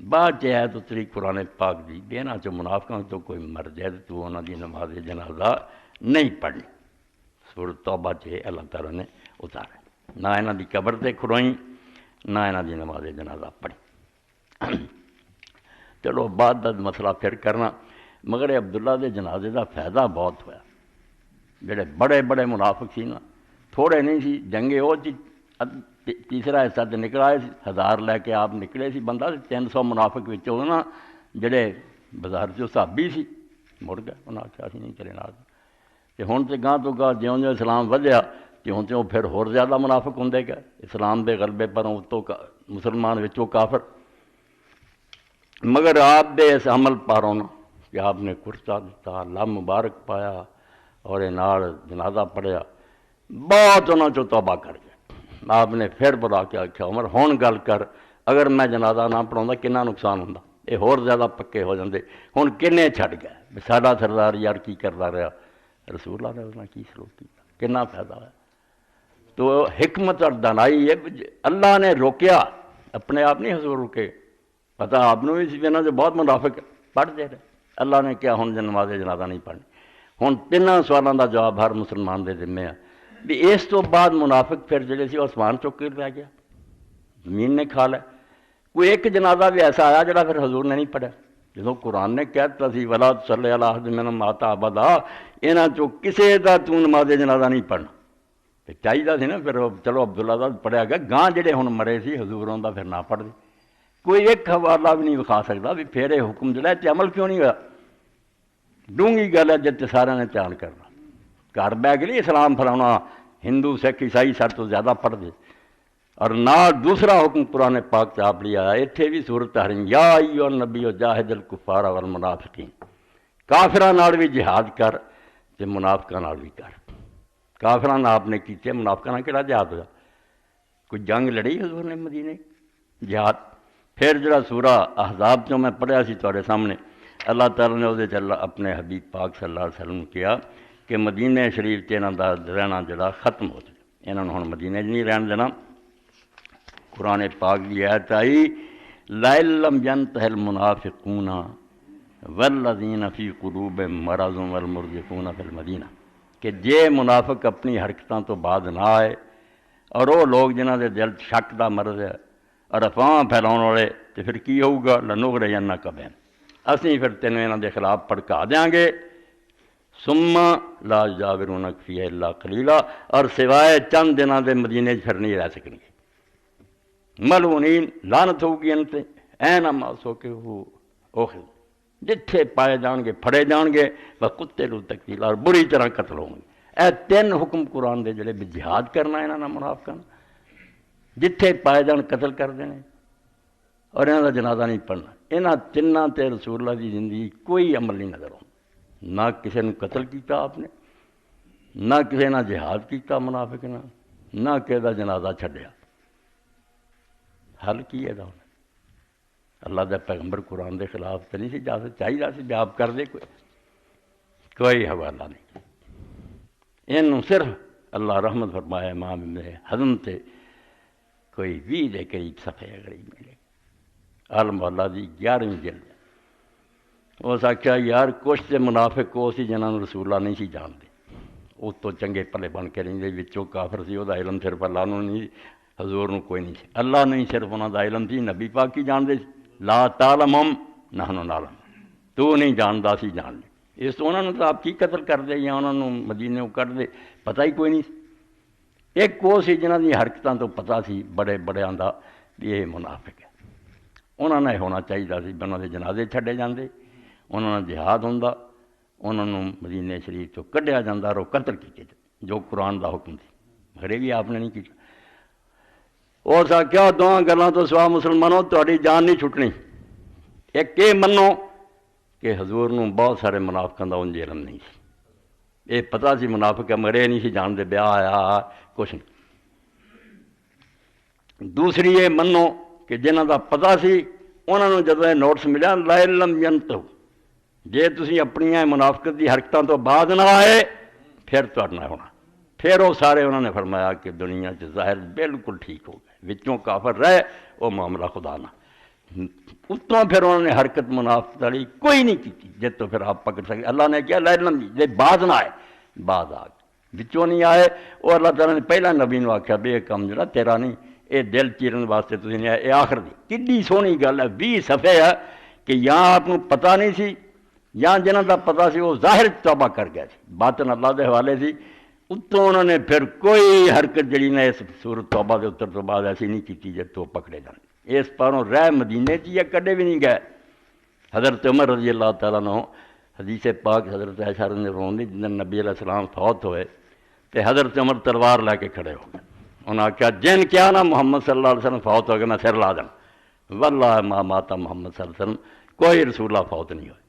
بعد چیت اتری قرآن پاک دی بے نہ چو منافقوں تو کوئی مر جائے تو انہوں دی نماز جنازہ نہیں پڑھنی، سورۃ توبہ چ اللہ تعالیٰ نے اتارا، نہ انہوں دی قبر تے کھڑوئیں، نہ انہاں دی نماز جنازہ پڑھی۔ چلو بعد دا مسئلہ پھر کرنا، مگر عبداللہ دے جنازے دا فائدہ بہت ہویا۔ جڑے بڑے بڑے منافق سی نا، تھوڑے نہیں سی، جنگے وہ تیسرا حصہ تے نکل آئے سی، 1000 لے کے آپ نکلے سی بندہ، 300 منافق وچوں نا جڑے بازار چ صحابی سی مڑ گئے، انہاں آکھیا اسی نہیں چلے نال۔ تے ہن تے گاں تو گاں جیوں جیوں اسلام ودھیا تیوں تیوں پھر ہور زیادہ منافق ہوندے گئے، اسلام دے غلبے پروں اتوں مسلمان وچوں کافر۔ مگر آپ دے اس عمل پاروں نا کہ آپ نے کرتا دیتا، لم مبارک پایا اور نال جنازہ پڑھیا، بہت انہوں چوں توبہ کر گئے۔ آپ نے پھر بلا کے آکھیا عمر ہون گل کر، اگر میں جنازہ نہ پڑھاؤں کنا نقصان ہوندا، یہ ہور زیادہ پکے ہو جاندے، ہن کنے چھڈ گئے، ساڈا سردار یار کی کردا رہا، رسول اللہ نے اس نے کی سلوک کیتا، کنا فائدہ ہے۔ تو حکمت اور دانائی ہے، اللہ نے روکیا، اپنے آپ نہیں حضور رکے، پتہ آپ نے بھی انہاں جو بہت منافق پڑھتے رہے، اللہ نے کیا ہن نماز جنازہ نہیں پڑھنی۔ ہن تینوں سوالاں دا جواب ہر مسلمان دے ذمے ہے بھی اس تو بعد منافق پھر جڑے سی آسمان چک کے رہ گیا، زمین نے کھا لیا۔ کوئی ایک جنازہ بھی ایسا آیا جڑا پھر حضور نے نہیں پڑھا، جدوں قرآن نے کہتا سی ولا تصلی علی احد منہم مات ابدا، انہاں چوں کسے دا تو نماز جنازہ نہیں پڑھنا، تے چاہیے سی نا پھر چلو عبداللہ دا پڑھیا گیا، گاں جڑے ہن مرے سی حضوراں دا پھر نہ پڑھ دے۔ کوئی ایک حوالہ بھی نہیں وکھا سکتا بھی پھر یہ حکم جڑا ہے عمل کیوں نہیں ہوا۔ ڈونگی گل ہے جتے سارے نے دھیان کرنا، گھر بہ کے نہیں اسلام پھیلاؤنا، ہندو سکھ عیسائی سب تو زیادہ پڑھ دے۔ اور نہ دوسرا حکم قرآن پاک سے آپ لیا ہے، اتنے بھی سورت تحریم یا ایھا النبی جاہد الکفار والمنافقین، کافراں نال بھی جہاد کر تے منافقاں نال بھی کر۔ کافراں نال آپ نے کیتے، منافقاں نال کیڑا جہاد ہوا؟ کوئی جنگ لڑی حضور نے مدینے جہاد؟ پھر جڑا سورہ احزاب جو میں پڑھیا سی تھوڑے سامنے، اللہ تعالیٰ نے وہ اپنے حبیب پاک صلی اللہ علیہ وسلم کیا کہ مدینہ شریف تے انہاں دا رہنا جڑا ختم ہو جائے، انہاں ہن مدینہ نہیں رہن دینا۔ قرآن پاک کی آیت آئی لَئِن لَّمْ يَنْتَهِ الْمُنَافِقُونَ وَالَّذِينَ فِي قُلُوبِهِم مَّرَضٌ وَالْمُرْجِفُونَ فِي الْمَدِينَةِ کہ جے منافق اپنی حرکتاں تو بعد نہ آئے، اور وہ لوگ جنہاں دے دل شک دا مرض ہے اور افواہ پھیلاؤن والے، تو پھر کی ہوگا؟ لَنُغْرِيَنَّكَ بِهِمْ، اسی پھر تینوں انہاں دے خلاف بھڑکا دیاں گے، ثم لا يجاورونک فیہ الا قلیلا، اور سوائے چند دنوں دے مدینے پھر نہیں رہ سکیں گے، ملعونین، لعنت ہوگی ان تے، اینما ثقفوا اخذوا، جتھے پائے جان گے پھڑے جان گے، وقتلوا تقتیلا، اور بری طرح قتل ہوں گے۔ اے تین حکم قرآن دے جڑے بھی جہاد کرنا انہاں نال منافقاں، جتھے پائے جان قتل کر دینے، اور انہاں دا جنازہ نہیں پڑھنا۔ انہاں تناں تے رسول اللہ دی زندگی کوئی عمل نہیں نظر آتا، نہ کسی نے قتل کیتا آپ نے، نہ کسی نے جہاد کیتا منافق نے، نہ کسی دا جنازہ چھڈیا۔ حل کی ہے اللہ دے پیغمبر قرآن دے خلاف تو نہیں سی جا سکتے، چاہیے سی بھی آپ کر دے، کوئی حوالہ نہیں۔ انہوں صرف اللہ رحمت فرمائے امام ابن حزم تے کوئی 20 دے قریب صفحے قریب ملے، المحلہ دی 11ویں جلد۔ اس آخیا یار کچھ تے منافق وہ سی جنہاں نوں رسول اللہ نہیں سی جانتے، اس تو چنگے پلے بن کے رہندے، وچوں کافر سی، وہ علم صرف اللہ نوں نہیں، حضور نوں کوئی نہیں سی، اللہ نہیں صرف انہاں دا علم سی، نبی پاک کی جانتے سی، لا تعلمہم نحن نعلم، تو نہیں جاندا سی جان لے۔ اس تو انہاں نوں تو آپ کی قتل کر دے یا انہاں نوں مدینے کر دے، پتہ ہی کوئی نہیں سی۔ ایک وہ سی جنہاں دی حرکتاں تو پتہ سی بڑے بڑے آندا بھی یہ منافق ہے، انہاں نے ہونا چاہیے سی، انہاں دے جنازے چھڈے جاندے، انہاں نے جہاد ہوندا، انہاں نوں مدینہ شریف تو کڈھیا جاندا، اور وہ قتل کیتے جو قرآن دا حکم سی، مگر یہ بھی آپ نے نہیں کیتا۔ اس آخیا دونوں گلاں تو سوا مسلمانوں تہاڈی جان نہیں چھٹنی، ایک یہ منو کہ حضور نوں بہت سارے منافقاں دا انج علم نہیں سی، یہ پتہ سی منافق ہے مگر یہ نہیں سی جانتے بیاہ آیا کچھ نہیں۔ دوسری یہ منو کہ جنہاں دا پتہ سی انہاں نوں جدوں یہ نوٹس ملیا لَئِن لَّمْ يَنْتَہُوا، جے تسی اپنیاں منافقت دی حرکتاں تو بعد نہ آئے پھر تہاڈے نال ہونا۔ پھر وہ سارے انہوں نے فرمایا کہ دنیا چ ظاہر بالکل ٹھیک ہو گئے، وچوں کافر رہے وہ معاملہ خدا نہ، اتوں پھر انہوں نے حرکت منافقت والی کوئی نہیں کی، جس تو پھر آپ پکڑ سکے۔ اللہ نے کیا لَئِن لَّمْ، جے بعد نہ آئے، بعد آ گئے، وچوں نہیں آئے، وہ اللہ تعالیٰ نے پہلا نبی نو آخیا بھی یہ کام جڑا تیرا نہیں، یہ دل چیرن واسطے تسی نے یہ آخر دی کڈی سونی گل ہے 20 صفحے ہے کہ یا آپ کو پتہ نہیں سی یا جنہاں دا پتہ سی وہ ظاہر توبہ کر گئے سی باطن اللہ دے حوالے سی اتوں انہوں نے پھر کوئی حرکت جڑی نے اس صورت توبہ دے اتر تو بعد ایسی نہیں کی جب تو پکڑے جان اس پاروں رہ مدینے یا کڈے بھی نہیں گئے حضرت عمر رضی اللہ تعالیٰ عنہ حدیث پاک حضرت عائشہ نے روندی جن نبی علیہ السلام فوت ہوئے تو حضرت عمر تلوار لے کے کھڑے ہو گئے انہوں نے کہا جن کیا نا محمد صلی اللہ علیہ وسلم فوت ہو گئے میں سر لا دوں واللہ ما ماتا محمد صلی اللہ علیہ وسلم کوئی رسول اللہ فوت نہیں ہوئے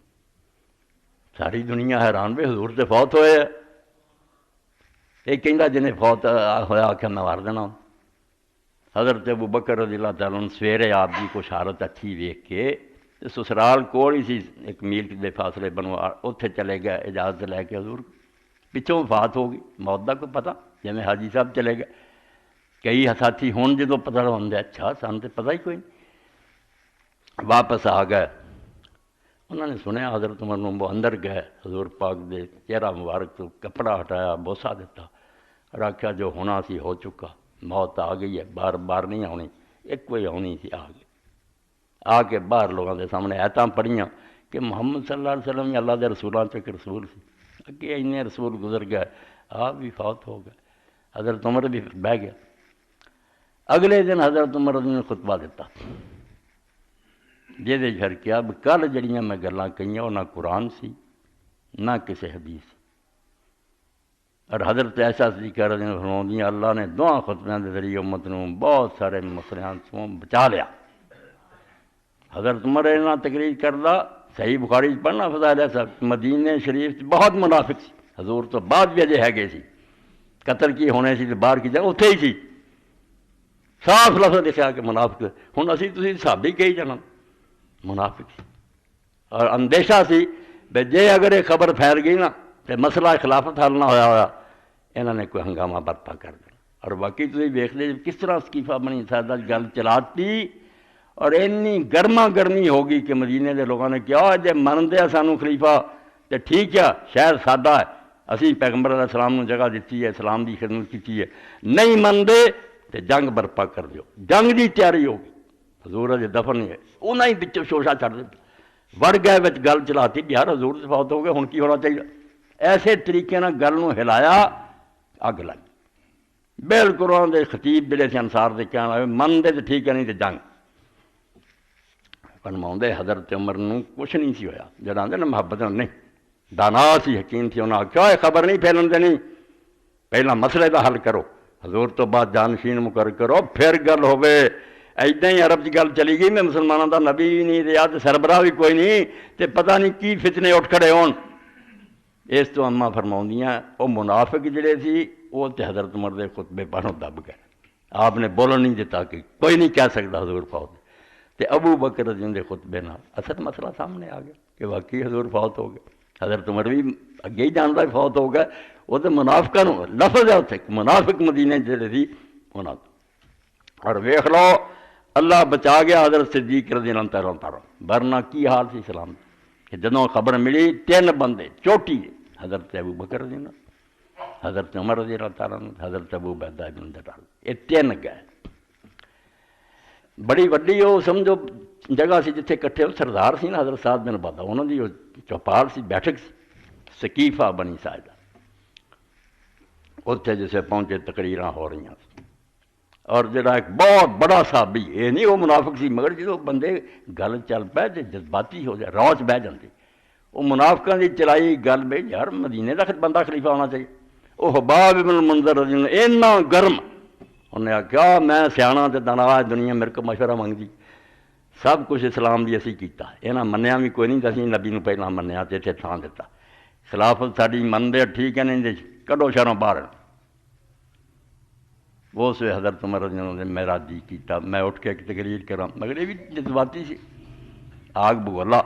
ساری دنیا حیران بھی حضور سے فوت ہوئے یہ کہندا جنہیں فوت ہویا کہ میں مار دینا حضرت ابو بکر رضی اللہ تعالیٰ عنہ سویرے آپ کی کچھ حالت اچھی ویکھ کے سسرال کول ہی سی 1 میل کے فاصلے بنوا اتنے چلے گئے اجازت لے کے حضور پچھوں وفات ہو گئی موت کا کوئی پتہ جی حاجی صاحب چلے گئے کئی ساتھی ہوں جدو پتہ ہوتا اچھا سن تو پتہ ہی کوئی نہیں واپس آ گئے انہوں نے سنیا حضرت عمر وہ اندر گئے حضور پاک دے چہرہ مبارک تو کپڑا ہٹایا بوسا دیتا اور آخیا جو ہونا سی ہو چکا موت آ گئی ہے بار بار نہیں آنی ایک کوئی آنی سی آ گئی آ کے باہر لوگوں کے سامنے ایتاں پڑھیاں کہ محمد صلی اللہ علیہ وسلم اللہ دے رسولوں چک رسول سی اگے اِنے رسول گزر گئے آپ بھی فوت ہو گئے حضرت عمر بھی بہ گیا اگلے دن حضرت عمر نے خطبہ دیتا جہدے پھر کیا کل جڑیاں میں گلاں کہیاں وہ نہ قرآن سی نہ کسی حدیث سی اور حضرت ایسا ذکر فرماؤندیاں اللہ نے دعا خطبیاں کے ذریعے امت نوں بہت سارے مسئلیاں تو بچا لیا حضرت عمر نے تقریر کردہ صحیح بخاری پڑھنا فضائل صاحب مدینے شریف بہت منافق سی حضور تو بعد بھی اجے ہے گئے سی قتل کی ہونے سی باہر کی جگہ اتنے ہی سی صاف لفظ لکھا کہ منافق ہوں اسی تسی صحابی کہی جانا منافق سی اور اندیشہ سی بے جے اگر یہ خبر پھیل گئی نا تو مسئلہ خلافت حل نہ ہویا انہوں نے کوئی ہنگامہ برپا کر دینا اور باقی تسی ویکھ لے کس طرح اسکیفہ بنی سادہ گل چلاتی اور اینی گرما گرمی ہوگی کہ مدینے دے لوگوں نے کیا جے من دیا سانو خلیفہ تو ٹھیک ہے شہر سادہ ہے اسی پیغمبر علیہ السلام نے جگہ دیتی ہے اسلام دی خدمت کی ہے نہیں مندے تو جنگ برپا کر دیو جنگ دی تیاری ہوگی حضور اجے دفن نہیں ہے انہیں ہی پچھوں شوشا چڑھ دیتا وڑ گئے بچ گل چلاتی بھی یار حضور سے فوت ہو گئے ہن کی ہونا چاہیے ایسے طریقے نہ گل نوں ہلایا اگ لگ بالکل انہوں دے خطیب جڑے سے انصار دے کہنا من دے تو ٹھیک ہے نہیں تو جنگ فرماؤندے حضرت عمر نوں کچھ نہیں سی ہویا جڑا آندے نا محبت نہیں دانا سی حکیم سی انہاں کیا خبر نہیں پھیلن دینی پہلا مسئلے دا حل کرو حضور تو بعد جانشین مقرر کرو پھر گل ہوے ایداں ہی عرب کی گل چلی گئی میں مسلمانوں دا نبی بھی نہیں رہا تے سربراہ بھی کوئی نہیں تے پتہ نہیں کی فتنے اٹھ کھڑے ہون اس تو اماں فرماؤندیاں وہ منافق جڑے سی وہ تے حضرت عمر دے خطبے پڑھوں دب گئے آپ نے بولن نہیں دیتا کہ کوئی نہیں کہہ سکتا حضور فوت تے ابو بکر رضی اللہ عنہ خطبے نال اصل مسئلہ سامنے آ گیا کہ واقعی حضور فوت ہو گئے حضرت عمر بھی اگے ہی جانتا فوت ہو گئے وہ تو منافقاں نوں لفظ ہے اتنے منافق مدینے جڑے سی انہاں اور ویکھ لو اللہ بچا گیا حضرت صدیق رضی اللہ تعالیٰ ورنہ کی حال سی اسلام کہ جدوں خبر ملی 3 بندے چوٹی حضرت ابو بکر رضی اللہ حضرت عمر رضی اللہ تعالیٰ حضرت ابو عبیدہ بن جرار یہ 3 گئے بڑی وڈی وہ سمجھو جگہ سی جتھے کٹھے وہ سردار سی نا حضرت سعد بن عبادہ انہوں دی چوپال سی بیٹھک سی سقیفہ بنی ساعدہ اتنے جسے پہنچے تقریراں ہو رہی ہیں اور جڑا ایک بہت بڑا صحابی یہ نہیں وہ منافق سی مگر جدو بندے گل چل پے تو جذباتی ہو جائے روچ بہ جاتی وہ منافقاں دی چلائی گل بے یار مدینے کا بندہ خلیفہ ہونا چاہیے وہ حباب بن المنذر رضی اللہ اینا گرم انہیں آخیا میں سیاح تے دانا دنیا میرے کو مشورہ منگی سب کچھ اسلام دی اسی کیتا یہاں منیا بھی کوئی نہیں اسی نبی نوں پہلاں منیا تے اتنے تھان دیتا خلافت ساری منتے ٹھیک ہے نہیں کڈو شہروں باہر وہ سے حضرت عمر رضی اللہ عنہ نے میرا جی کیتا میں اٹھ کے ایک تقریر کراں مگر یہ بھی جذباتی سی آگ بگولا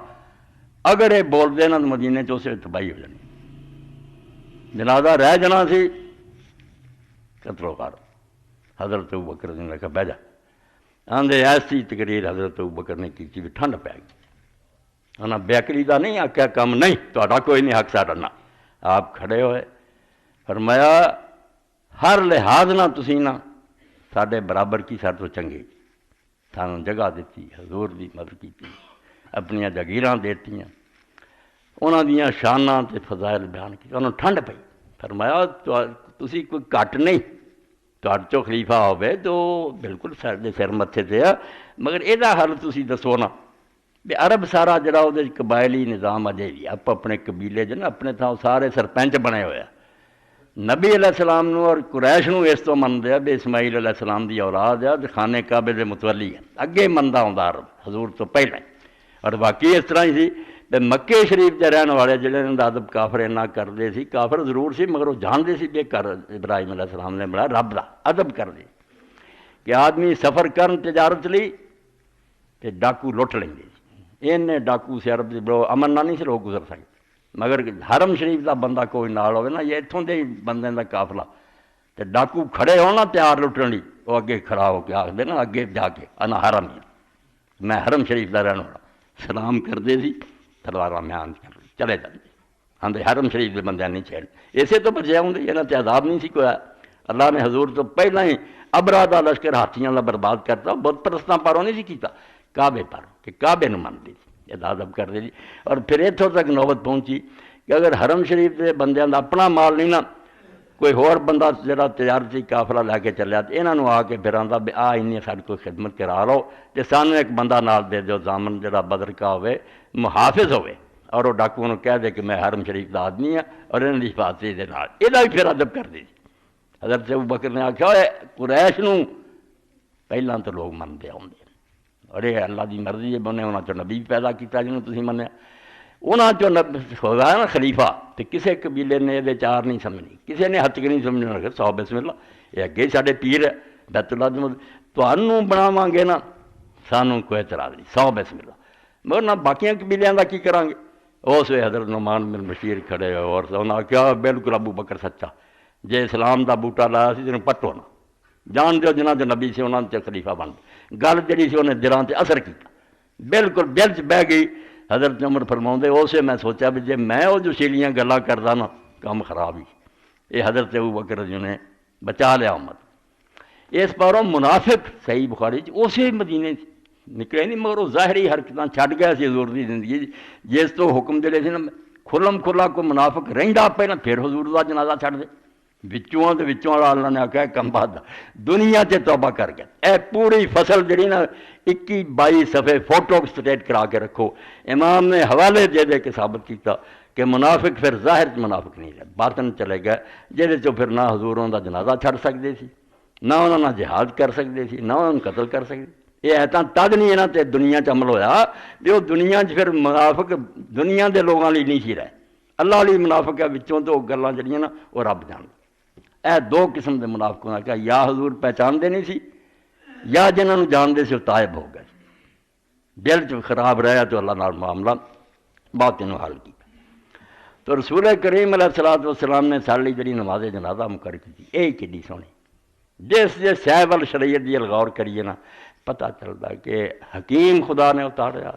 اگر یہ بول دے نا تو مدینے اسے تباہی ہو جانی جنازہ رہ جانا سی قتل و غارت حضرت ابو بکر نے کہا بہ جا آندے ایسی تقریر حضرت ابو بکر نے کی بھی ٹھنڈ پی گئی انہاں بیکری دا نہیں آخیا کم نہیں تہاڈا کوئی نہیں حق ساڈا نہ آپ کھڑے ہوئے فرمایا ہر لحاظ نہ تسی نہ ساڈے برابر کی سارے تو چنگے سانوں جگہ دیتی حضور دی مدد کی اپنی جاگیراں دیتیاں انہاں دیاں شاناں تے فضائل بیان کی انہوں ٹھنڈ پئی فرمایا تسی کوئی گھٹ نہیں تہاڈے چوں خلیفہ ہوے تو بالکل ساڈے سر متھے تے آ مگر یہ حل تسی دسو نا بھی عرب سارا جڑا وہ قبائلی نظام اجے بھی آپ اپنے قبیلے نا اپنے تھاں سارے سرپنچ بنے ہوئے نبی علیہ السلام نو اور قریش نو اس تو منتے بھی اسماعیل علیہ السلام دی اولاد ہے خانے کعبے دے متولی ہے اگے مندا آਉਂدا عرب حضور تو پہلے اور باقی اس طرح ہی سی کہ مکے شریف کے رہن والے جڑے ادب کافر اینا کرتے سی کافر ضرور سی مگر وہ جانتے سی بھی گھر ابراہیم علیہ السلام نے بڑا رب دا ادب کرتے کہ آدمی سفر کرن تجارت لی تے ڈاکو لٹ لیں گے ڈاکو سے عرب امن نہ نہیں سے لوگ گزر سکتے مگر حرم شریف دا بندہ کوئی نال ہوئے نا یہ اتوں دے بندے دا قافلہ تے ڈاکو کھڑے ہونا تیار لٹن لی وہ اگے کھڑا ہو کے آخر نا اگے جا کے انا حرم ہی میں حرم شریف دا رہن والا سلام کرتے سی تلوار میں چلے جاتے آدھے حرم شریف کے بندے نہیں چھیڑ اسے تو بچے آؤں یہاں تے عذاب نہیں سی کوئی اللہ نے حضور تو پہلے ہی ابرا دا لشکر ہاتھیاں دا برباد کرتا بت پرستاں پاروں نہیں سی کیتا کعبے پر کہ کعبے نو منتے یہ ادب کرتے جی اور پھر اتوں تک نوبت پہنچی کہ اگر حرم شریف کے بندیاں دا اپنا مال نہیں نا کوئی ہور بندہ جڑا تجارتی قافلہ لے کے چلیا تو یہاں آ کے پھر آتا بھی آئی ساری کوئی خدمت کرا لو تو سانوں ایک بندہ نال دے دو ضامن جڑا بدر کا ہوئے محافظ ہوئے اور وہ ڈاکو نو کہہ دے کہ میں حرم شریف کا آدمی ہاں اور انہوں کی حفاظتی دے نال یہ بھی پھر ادب کر دی حضرت ابوبکر نے آخیا قریش نو پہلاں تو لوگ منتے آؤندے اور یہ اللہ کی مرضی ہے بنے انہوں چو نبی پیدا کیا جنہوں تھی منیا انہوں چو ہوگا نا خلیفہ تو کسی قبیلے نے یہ چار نہیں سمجھنی کسی نے ہتھ نہیں سمجھنا سو بسم اللہ یہ اگے سارے پیر ہے بیت اللہ جمع تمہوں بناواں گے نا سانوں کوئی اعتراض نہیں سو بسم اللہ مگر نہ باقیاں قبیلیاں کا کی کریں گے اس وے حضرت نعمان بن بشیر کھڑے اور انہوں نے کیا بالکل ابو بکر سچا جے اسلام دا بوٹا لایا سی تینوں پٹو نہ جان دیو جنہاں جو نبی سے انہوں نے خلیفہ بن گل جڑی سی انہیں دلاں تے اثر کیتا بالکل دل چ بہ گئی حضرت عمر فرماؤندے اسے میں سوچا بھی جے میں وہ جو شیلیاں گلاں کردا نا کام خراب ہی یہ حضرت ابوبکر جی نے بچا لیا امت اس پاروں منافق صحیح بخاری اسی مدینے نکلے نہیں مگر وہ ظاہری حرکتاں چھڈ گیا سی حضور دی زندگی جس تو حکم دے سی نا کھلم کھلا کو منافق رہندا پہلا پھر حضور دا جنازہ چھڈ دے وچوں تے وچوں والا اللہ نے آخیا کم بعد دنیا تے توبہ کر گیا اے پوری فصل جڑی نا 21-22 صفحے فوٹو سٹیٹ کرا کے رکھو امام نے حوالے دے دے کے ثابت کیتا کہ منافق پھر ظاہر منافق نہیں رہے باطن چلے گئے جہدے چوں پھر نہ حضوروں دا جنازہ چھڑ سکتے سی نہ انہوں نے جہاد کر سکتے سی نہ انہوں نے قتل کر سکتے یہ ایتاں تد نہیں یہاں تے دنیا چ عمل ہویا بھی وہ دنیا پھر منافق دنیا دے لوگوں لی نہیں سی رہے اللہ علی منافق ہے وچوں تو گلاں جڑیاں نا وہ رب جان اے دو قسم کے منافقوں کا یا حضور پہچانتے نہیں سی یا جنہوں نے جانتے سے وہ طائب ہو گئے دل چ خراب رہا تو اللہ نال معاملہ بہت انہوں حل کیا تو رسول کریم علیہ الصلوۃ والسلام نے سالی جڑی نماز جنازہ مقرر کی یہ کڈی سونی جس صاحب الشریعت دی غور کریے نا پتہ چلتا کہ حکیم خدا نے اتاریا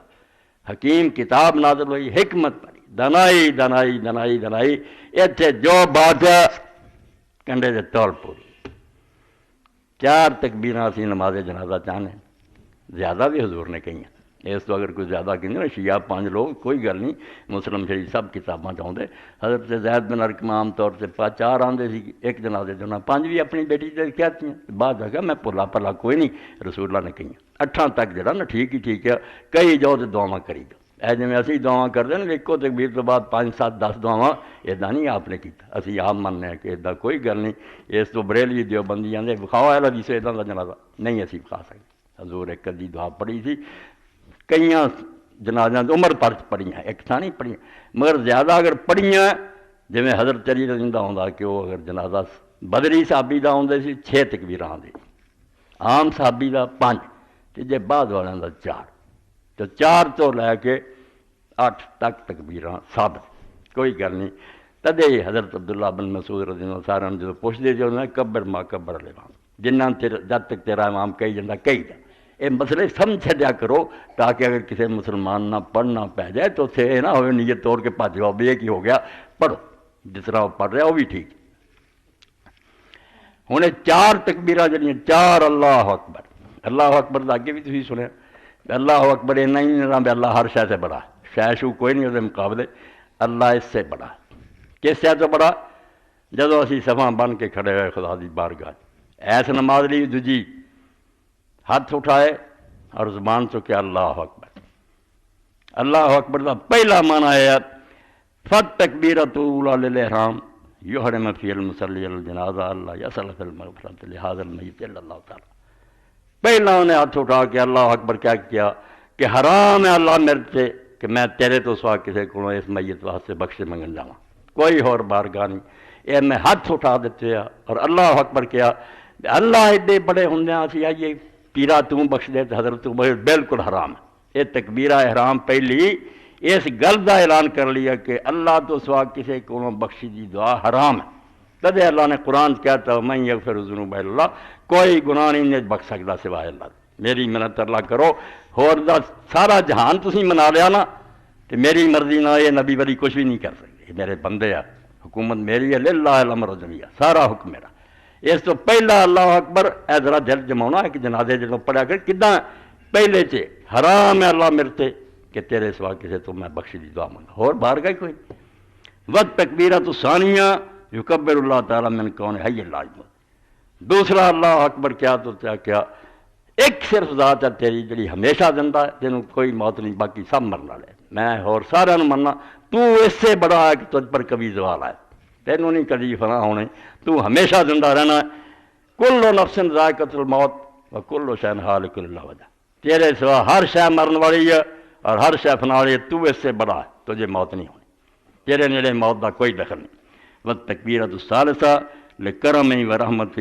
حکیم کتاب نازل ہوئی حکمت پڑی دنائی دنائی دنائی دنائی اتنے جو بات ہے کنڈے دے تول پوری 4 تکبیراں اسی نماز جنازہ چاہنے زیادہ بھی حضور نے کہیں اس تو اگر کوئی زیادہ کہیں نا شیعہ 5 لوگ کوئی گل نہیں مسلم شریف سب کتاباں چاہتے حضرت زید بن ارقم عام طور سے 4 آندے سی ایک جنازے جو 5 بھی اپنی بیٹی سے کہتی ہیں بعد آ میں پلا پلا کوئی نہیں رسول اللہ نے کہیں 8 تک جڑا نا ٹھیک ہی ٹھیک ہے کئی جاؤ تو دعاواں کری دو اے جی اسی دعاواں کرتے ہیں ایکو تکبیر تو بعد 5 7 10 دعاواں ادا نہیں آپ نے کیتا اسی آپ مننے کہ ادا کوئی گل نہیں اس تو بریلوی دیوبندی آدھے بخاؤ ہے لگی سے ادا کا جنازہ نہیں اسی بخا سکتے حضور ایک ادی دعا پڑھی سی کئی جنازیاں عمر پر پڑھیاں ایک تھا نہیں پڑھیاں مگر زیادہ اگر پڑھیاں جی حضرت علی رضی اللہ عنہ کہ وہ اگر جنازہ بدری صحابی دا آتے سی 6 تکبیراں آدھے عام صحابی دا 5 تے جے بعد والوں دا 4 تو 4 تو لے کے 8 تک تکبیراں ثابت کوئی گل نہیں تدے حضرت عبداللہ بن مسعود رضی اللہ سارے جب پوچھتے جو کبر ما کبر الامام جنہاں جب تک تیرا امام کہی جاتا کہی جا یہ مسئلے سمجھ چھڈیا کرو تاکہ اگر کسی مسلمان نہ پڑھنا پی جائے تو اسے یہ نہ ہوئے نیت توڑ کے بھج جاؤ بھی یہ کی ہو گیا پڑھو جس طرح وہ پڑھ رہا وہ بھی ٹھیک ہوں یہ چار تکبیراں جڑیاں چار اللہ اکبر، اللہ اکبر دا اگے بھی تسی سنیا اللہ اکبر اینا ہی نہیں بھی اللہ ہر شے سے بڑا، شے شو کوئی نہیں وہ مقابلے، اللہ اس سے بڑا، کس شے تو بڑا؟ جدو اسی صفاں بن کے کھڑے ہوئے خدا دی بارگاہ ایس نماز لی دوجی ہاتھ اٹھائے اور زبان چکے اللہ اکبر، اللہ اکبر دا پہلا معنی ہے فت تکبیرۃ الاولی للاحرام یحرم فی المصلی الجنازہ اللہ یصل فی المغفرۃ لہذا المیت الا اللہ تعالی۔ پہلا انہیں ہاتھ اٹھا کے اللہ اکبر کیا کیا کہ حرام ہے اللہ میرے سے کہ میں تیرے تو سوا کسی کو اس میت واسطے بخشے منگن جاواں، کوئی اور بارگاہ نہیں، یہ میں ہاتھ اٹھا دیتے ہیں اور اللہ اکبر کیا۔ اللہ ایڈے بڑے ہوندے اسی آئیے پیرا تو بخش دے تو حضرت بالکل حرام ہے۔ یہ تکبیرہ احرام پہلی اس گل کا اعلان کر لیا کہ اللہ تو سوا کسی کو بخشی دی دعا حرام ہے۔ تدے اللہ نے قرآن کہتا من یغفر الذنوب الا اللہ، کوئی گناہ نہیں بخش سکتا سوائے اللہ، میری منت اللہ کرو، ہور دا سارا جہان تسی منا لیا نا تو میری مرضی نہ یہ نبی ولی کچھ بھی نہیں کر سکتے، میرے بندے آ، حکومت میری ہے، للہ الامر جمیعا، سارا حکم میرا۔ اس تو پہلا اللہ اکبر اے ذرا دل جماؤنا ہے کہ جنازے جدوں پڑھیا کر کداں پہلے چ حرام ہے اللہ میرے تے کہ تیرے سوا کسی تو میں بخشی دی دعا منگا، اور بار گئی کوئی وقت تکبیرۃ الثانیہ یکبر اللہ تعالیٰ من کون حی لا یموت۔ دوسرا اللہ اکبر کیا تو کیا ایک صرف ذات ہے تیری جڑی ہمیشہ زندہ ہے، تینوں کوئی موت نہیں، باقی سب مرن والے، میں اور سارا مننا، تو اس سے بڑا ہے کہ تجھ پر کبھی زوال آئے، تینوں نہیں کبھی فنا ہونے، تو ہمیشہ زندہ رہنا ہے۔ کل نفس ذائقۃ الموت و کل شیء ہالک الا وجہ، تیرے سوا ہر شے مرن والی ہے اور ہر شے فنا والی ہے، تو اس سے بڑا ہے، تجھے موت نہیں ہونی، تیرے نیڑے موت کا کوئی دخل نہیں۔ والتکبیرۃ الثالثہ لکرمہ و رحمتہ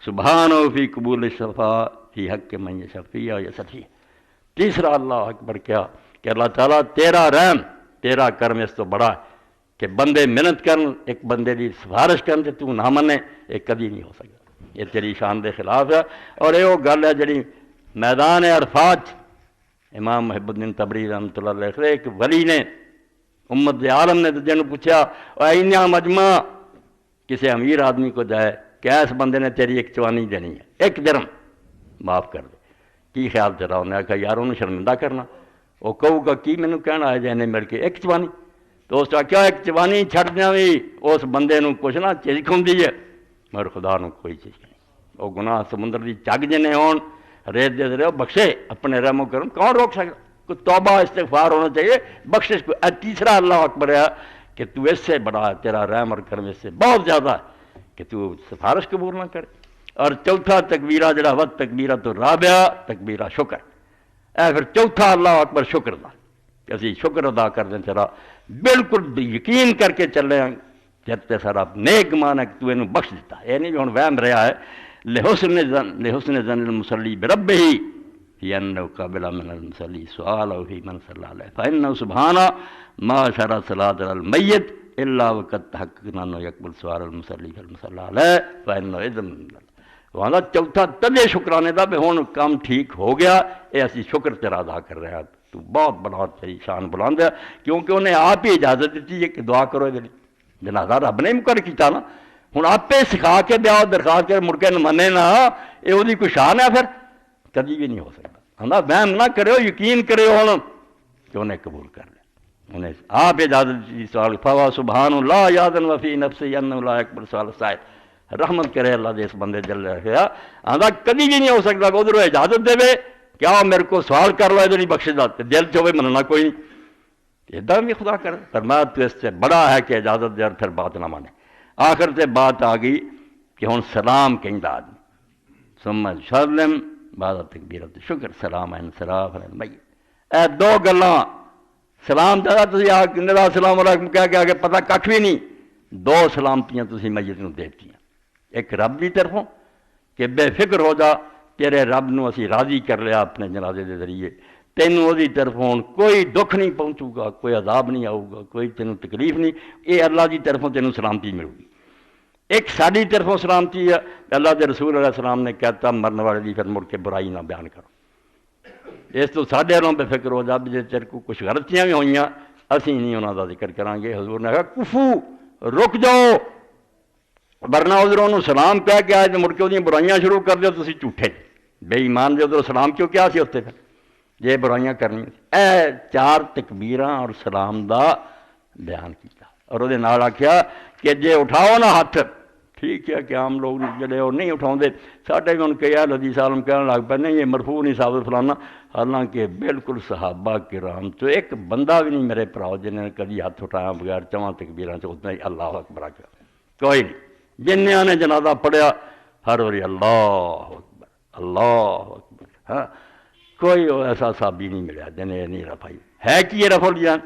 سبحانہ فی قبول الشفاعہ فی حق من یشفیہ یستفیہ۔ تیسرا اللہ اکبر کیا کہ اللہ تعالیٰ تیرا رحم تیرا کرم اس تو بڑا ہے کہ بندے محنت کرن ایک بندے دی سفارش کرن تے تو نہ منے، یہ کدی نہیں ہو سکتا، یہ تیری شان دے خلاف ہے۔ اور یہ وہ گل ہے جڑی میدان عرفات امام محب الدین تبری رحمۃ اللہ علیہ لکھتے ایک ولی نے امت دے عالم نے جنہوں پوچھا اینیا مجمع کسی امیر آدمی کو جائے کہ اس بندے نے تیری ایک چوانی دینی ہے، ایک درم معاف کر دے، کی خیال تیرا؟ انہیں آخیا یار انہوں شرمندہ کرنا، وہ کہو گا کی مینوں کہنا ہے جائے مل کے ایک چوانی، تو اس آخیا ایک چوانی چھڑ دیا بھی اس بندے نوں کچھ نہ چیز ہوندی ہے مگر خدا نوں کوئی چیز نہیں۔ وہ گناہ سمندر دی چگ جنے ہون ریت دے رہے ہو بخشے اپنے رحم و کرم، کون روک سکتا؟ کوئی توبہ استغفار ہونا چاہیے، بخشش کو۔ تیسرا اللہ اکبر ہے کہ تو اس سے بڑا ہے، تیرا رحم اور کرم اس سے بہت زیادہ ہے کہ تو سفارش قبول نہ کرے۔ اور چوتھا تکبیرہ جڑا وقت تکبیرۃ الرابعہ تکبیرہ شکر، اے پھر چوتھا اللہ اکبر شکر دا کہ اسی شکر ادا کر دیں تیرا، بالکل یقین کر کے چلے ہیں جب تے سارا نیک گمان ہے کہ تو انہوں بخش دیتا ہے، یہ نہیں ہوں وہم رہا ہے لحسن ظن المصلی بربہ فی انہ قابل من المصلی سؤالہ فی من صلی علیہ فانہ سبحانہ ما شرع صلاۃ المیت الا وقد تحققنا انہ یقبل سؤال المصلی فی المصلی علیہ فانہ اذن من اللہ۔ وہاں چوتھا تدے شکرانے دا بھی ہوں کام ٹھیک ہو گیا، یہ اسی شکر تیرا ادا کر رہے ہیں، تو بہت بڑا تیری شان بلند ہے کیونکہ انہیں آپ ہی اجازت دیتی ہے کہ دعا کرو یہ جنازہ رب نے مقرر کیتا نا، ہوں آپ سکھا کے دیا درخواست کر مڑ کے منے نہ، یہ وہی کوئی شان ہے پھر کبھی بھی نہیں ہو سکتا۔ ہم وہم نہ کرو، یقین کرو ہوں کہ انہیں قبول کر لیا، انہیں آپ اجازت دیتی سوال فوا سبحان اللہ یادن وفی نفسی انہ لا اکبر سوال سائل، رحمت کرے اللہ دے اس بندے جل رہا آدھا کبھی بھی نہیں ہو سکتا کہ ادھر اجازت دے کیا میرے کو سوال کر لو ادھر نہیں بخش دا، دل چ ہوئے مننا کوئی نہیں، ادھر بھی خدا کر فرمایا تو اس سے بڑا ہے کہ اجازت دے اور پھر بات نہ مانے۔ آخر سے بات آ گئی کہ ہوں سلام کہندا آدمی ثم سلم بعد تکبیرۃ شکر سلام انصراف المیت، اے دو گلاں سلام دا تسی آ کے السلام علیکم کہہ کے آگے پتہ کھ بھی نہیں، دو سلامتیاں تسی میت نوں دیتیاں، ایک رب دی طرفوں کہ بے فکر ہو جا تیرے رب نو اسی راضی کر لیا اپنے جنازے دے ذریعے، تینوں وہی طرفوں کوئی دکھ نہیں پہنچو گا، کوئی عذاب نہیں آؤ گا، کوئی تینوں تکلیف نہیں، یہ اللہ دی طرفوں تینوں سلامتی ملے گی۔ ایک ساری طرفوں سلامتی ہے، اللہ کے رسول علیہ السلام نے کہتا مرن والے دی پھر مڑ کے برائی نہ بیان کرو، اس تو ساڈے والوں بے فکر ہو جا بھی جے تیرے کو کچھ غلطیاں بھی ہوئیاں اسی نہیں انہاں دا ذکر کریں گے۔ حضور نے کہا کفو رک جاؤ، ورنہ ادھر انہوں سلام کہہ کے آئے تو مڑ کے وہ برائیاں شروع کر دو، تسی جھوٹے بے ایمان دے، ادھر سلام کیوں کیا سی اتنے پھر یہ برائیاں کرنی اے چار تکبیراں اور سلام دا بیان کیتا اور وہ نال آخیا کہ جے اٹھاؤ نا ہاتھ ٹھیک ہے کہ عام لوگ جڑے وہ نہیں اٹھاؤ ساڈے بھی ان کے حدیث عالم کہنے لگ پہ نہیں یہ مرفوع نہیں ثابت فلانا، حالانکہ بالکل صحابہ کرام تو ایک بندہ بھی نہیں میرے پراؤ جن نے کبھی ہاتھ اٹھایا بغیر چواں تکبیراں سے اتنا ہی اللہ اکبر کیا کوئی نہیں، جنہوں نے جنازہ پڑھیا ہر واری اللہ اکبر اللہ اکبر، ہاں کوئی ایسا صحابی نہیں ملیا جنہیں یہ نہیں رفعی ہے کہ یہ رفع الیدین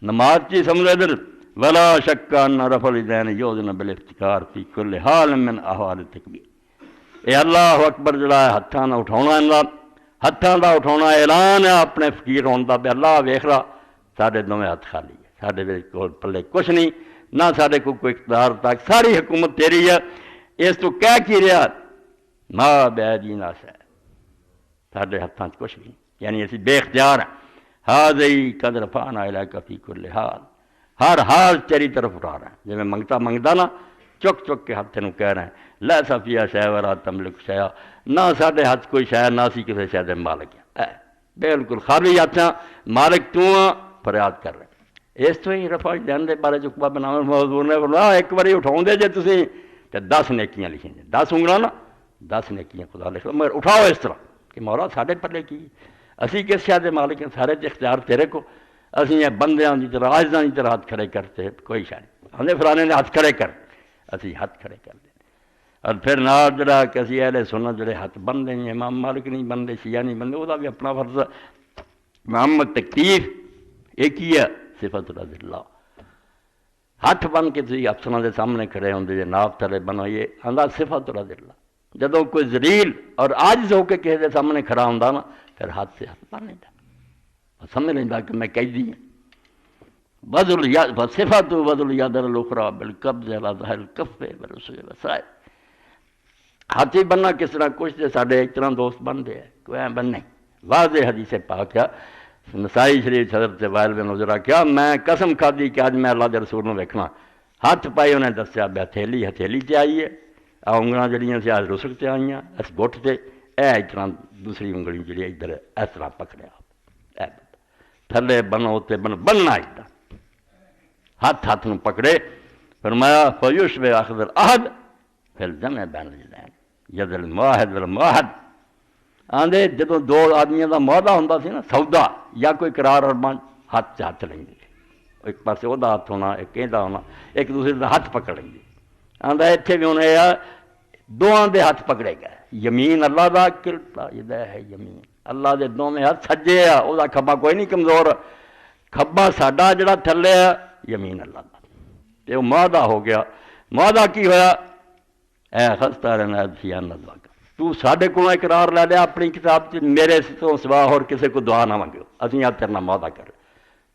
نماز چی سمجھے ادھر ولا شک ان رفع الیدین یؤذن بالافتکار فی کل حال من احوال التکبیر، اے اللہ اکبر جڑا ہے ہتھاں دا اٹھاؤنا ہے، ہتھاں دا اٹھاؤنا اعلان ہے اپنے فقیر ہون دا، پہ اللہ ویکھ رہا ساڈے دوویں ہاتھ خالی ہے، ساڈے کول پلے کچھ نہیں، نہ ساڈے کو کوئی اقتدار تک، ساری حکومت تیری ہے، اس تو کہہ کی رہا ما بیدینا سے ساڈے ہاتھاں کچھ بھی نہیں، یعنی اسی بے اختیار ہیں، ہاذی قد رفعنا الیک فی کل حال، ہر حال تیری طرف اٹھا رہے ہیں، جی میں منگتا نا چک چک کے ہاتھ تینوں کہہ رہے ہیں لیس فیہا شیء ولا تملک شیئا، نہ ساڈے ہاتھ کوئی شے نہ سی کسی شے دے مالک ہے، بالکل خالی ہاتھ مالک تو فریاد کر رہے ہیں۔ اس تو ہی رفع الیدین دے بارے عقبہ بن عامر موضوع نے فرمایا ایک باری اٹھاؤ دے جے تسی تے 10 نیکیاں لکھیں جے، 10 انگلاں نا 10 نیکیاں خدا لکھ مگر اٹھاؤ اس طرح کہ مولا ساڈے پلے کی اسی کس شے دے مالک ہیں، سارے تے اختیار تیرے کو، اسی یہ بندیاں دی طرح عاجزاں دی طرح ہاتھ کھڑے کرتے کوئی شے نہیں، ہمیں فلانے نے ہاتھ کھڑے کر اسی ہاتھ کھڑے کر دیں، اور پھر نال جڑا کہ اسی اہل سنت جڑے ہاتھ بندے ہیں، امام مالک نہیں بندے، شیعہ نہیں بندے، وہ بھی اپنا فرض ہے، محمد تکلیف ایک ہی ہے صفت رضی اللہ، ہاتھ بن کے تھی افسروں کے سامنے کھڑے ہوندے جے ناف تلے بنو یہ آندا صفت رضی اللہ، جدوں کوئی ذلیل اور عاجز ہو کے کسی کے سامنے کھڑا ہوندا نا پھر ہاتھ سے ہاتھ بن لیتا، سمجھ لیندہ کہ میں قیدی ہوں، صفت وضل الید الاخری بالقبض علی ظاہر الکف بالرسول وسائل، ہاتھی بننا کس طرح کچھ دے ساڈے ایک طرح دوست بن دے کوئی ایم بن نہیں، واضح حدیث پاک ہے، نسائی شریف حضرت وائل بن حجرہ کیا میں قسم کھادی کہ آج میں اللہ دے رسول نوں ویکھنا، ہاتھ پائی انہیں دسیا بے ہتھیلی تے آئی ہے، انگلاں جڑیاں سی آج رسک تے آئیاں اس گٹھ تے اے اس طرح دوسری انگلی جڑی ادھر اس طرح پکڑیا اے تھلے بنو تے بننا ادھر ہاتھ نوں پکڑے، فرمایا فیشبہ اخذ العہد فی الجمع بین الیدین ید المواحد والمواحد، آندے جدوں دو آدمیاں دا معاہدہ ہوندا سی نا سودا یا کوئی قرار ارمان ہاتھ ہاتھ لیندے، ایک پاسے وہ ہاتھ ہونا ایک ایندا ہونا ایک دوسرے دا ہاتھ پکڑ لیندے، آندا ایتھے بھی ہونے آ دوواں دے ہاتھ پکڑے گئے، یمین اللہ دا کلتا یدہ ہے یمین، اللہ دے دوویں ہاتھ سجے آ، او دا کھبا کوئی نہیں کمزور، کھبا ساڈا جڑا تھلے آ یمین اللہ دا، تے وہ معاہدہ ہو گیا، معاہدہ کی ہویا اے خستہ رہنا فی ندوہ کا، تو ساڈے کو اقرار لے لیا اپنی کتاب چ میرے تو سوا اور کسی کو دعا نہ منگو، اسی آپ تیرے نال معاہدہ کر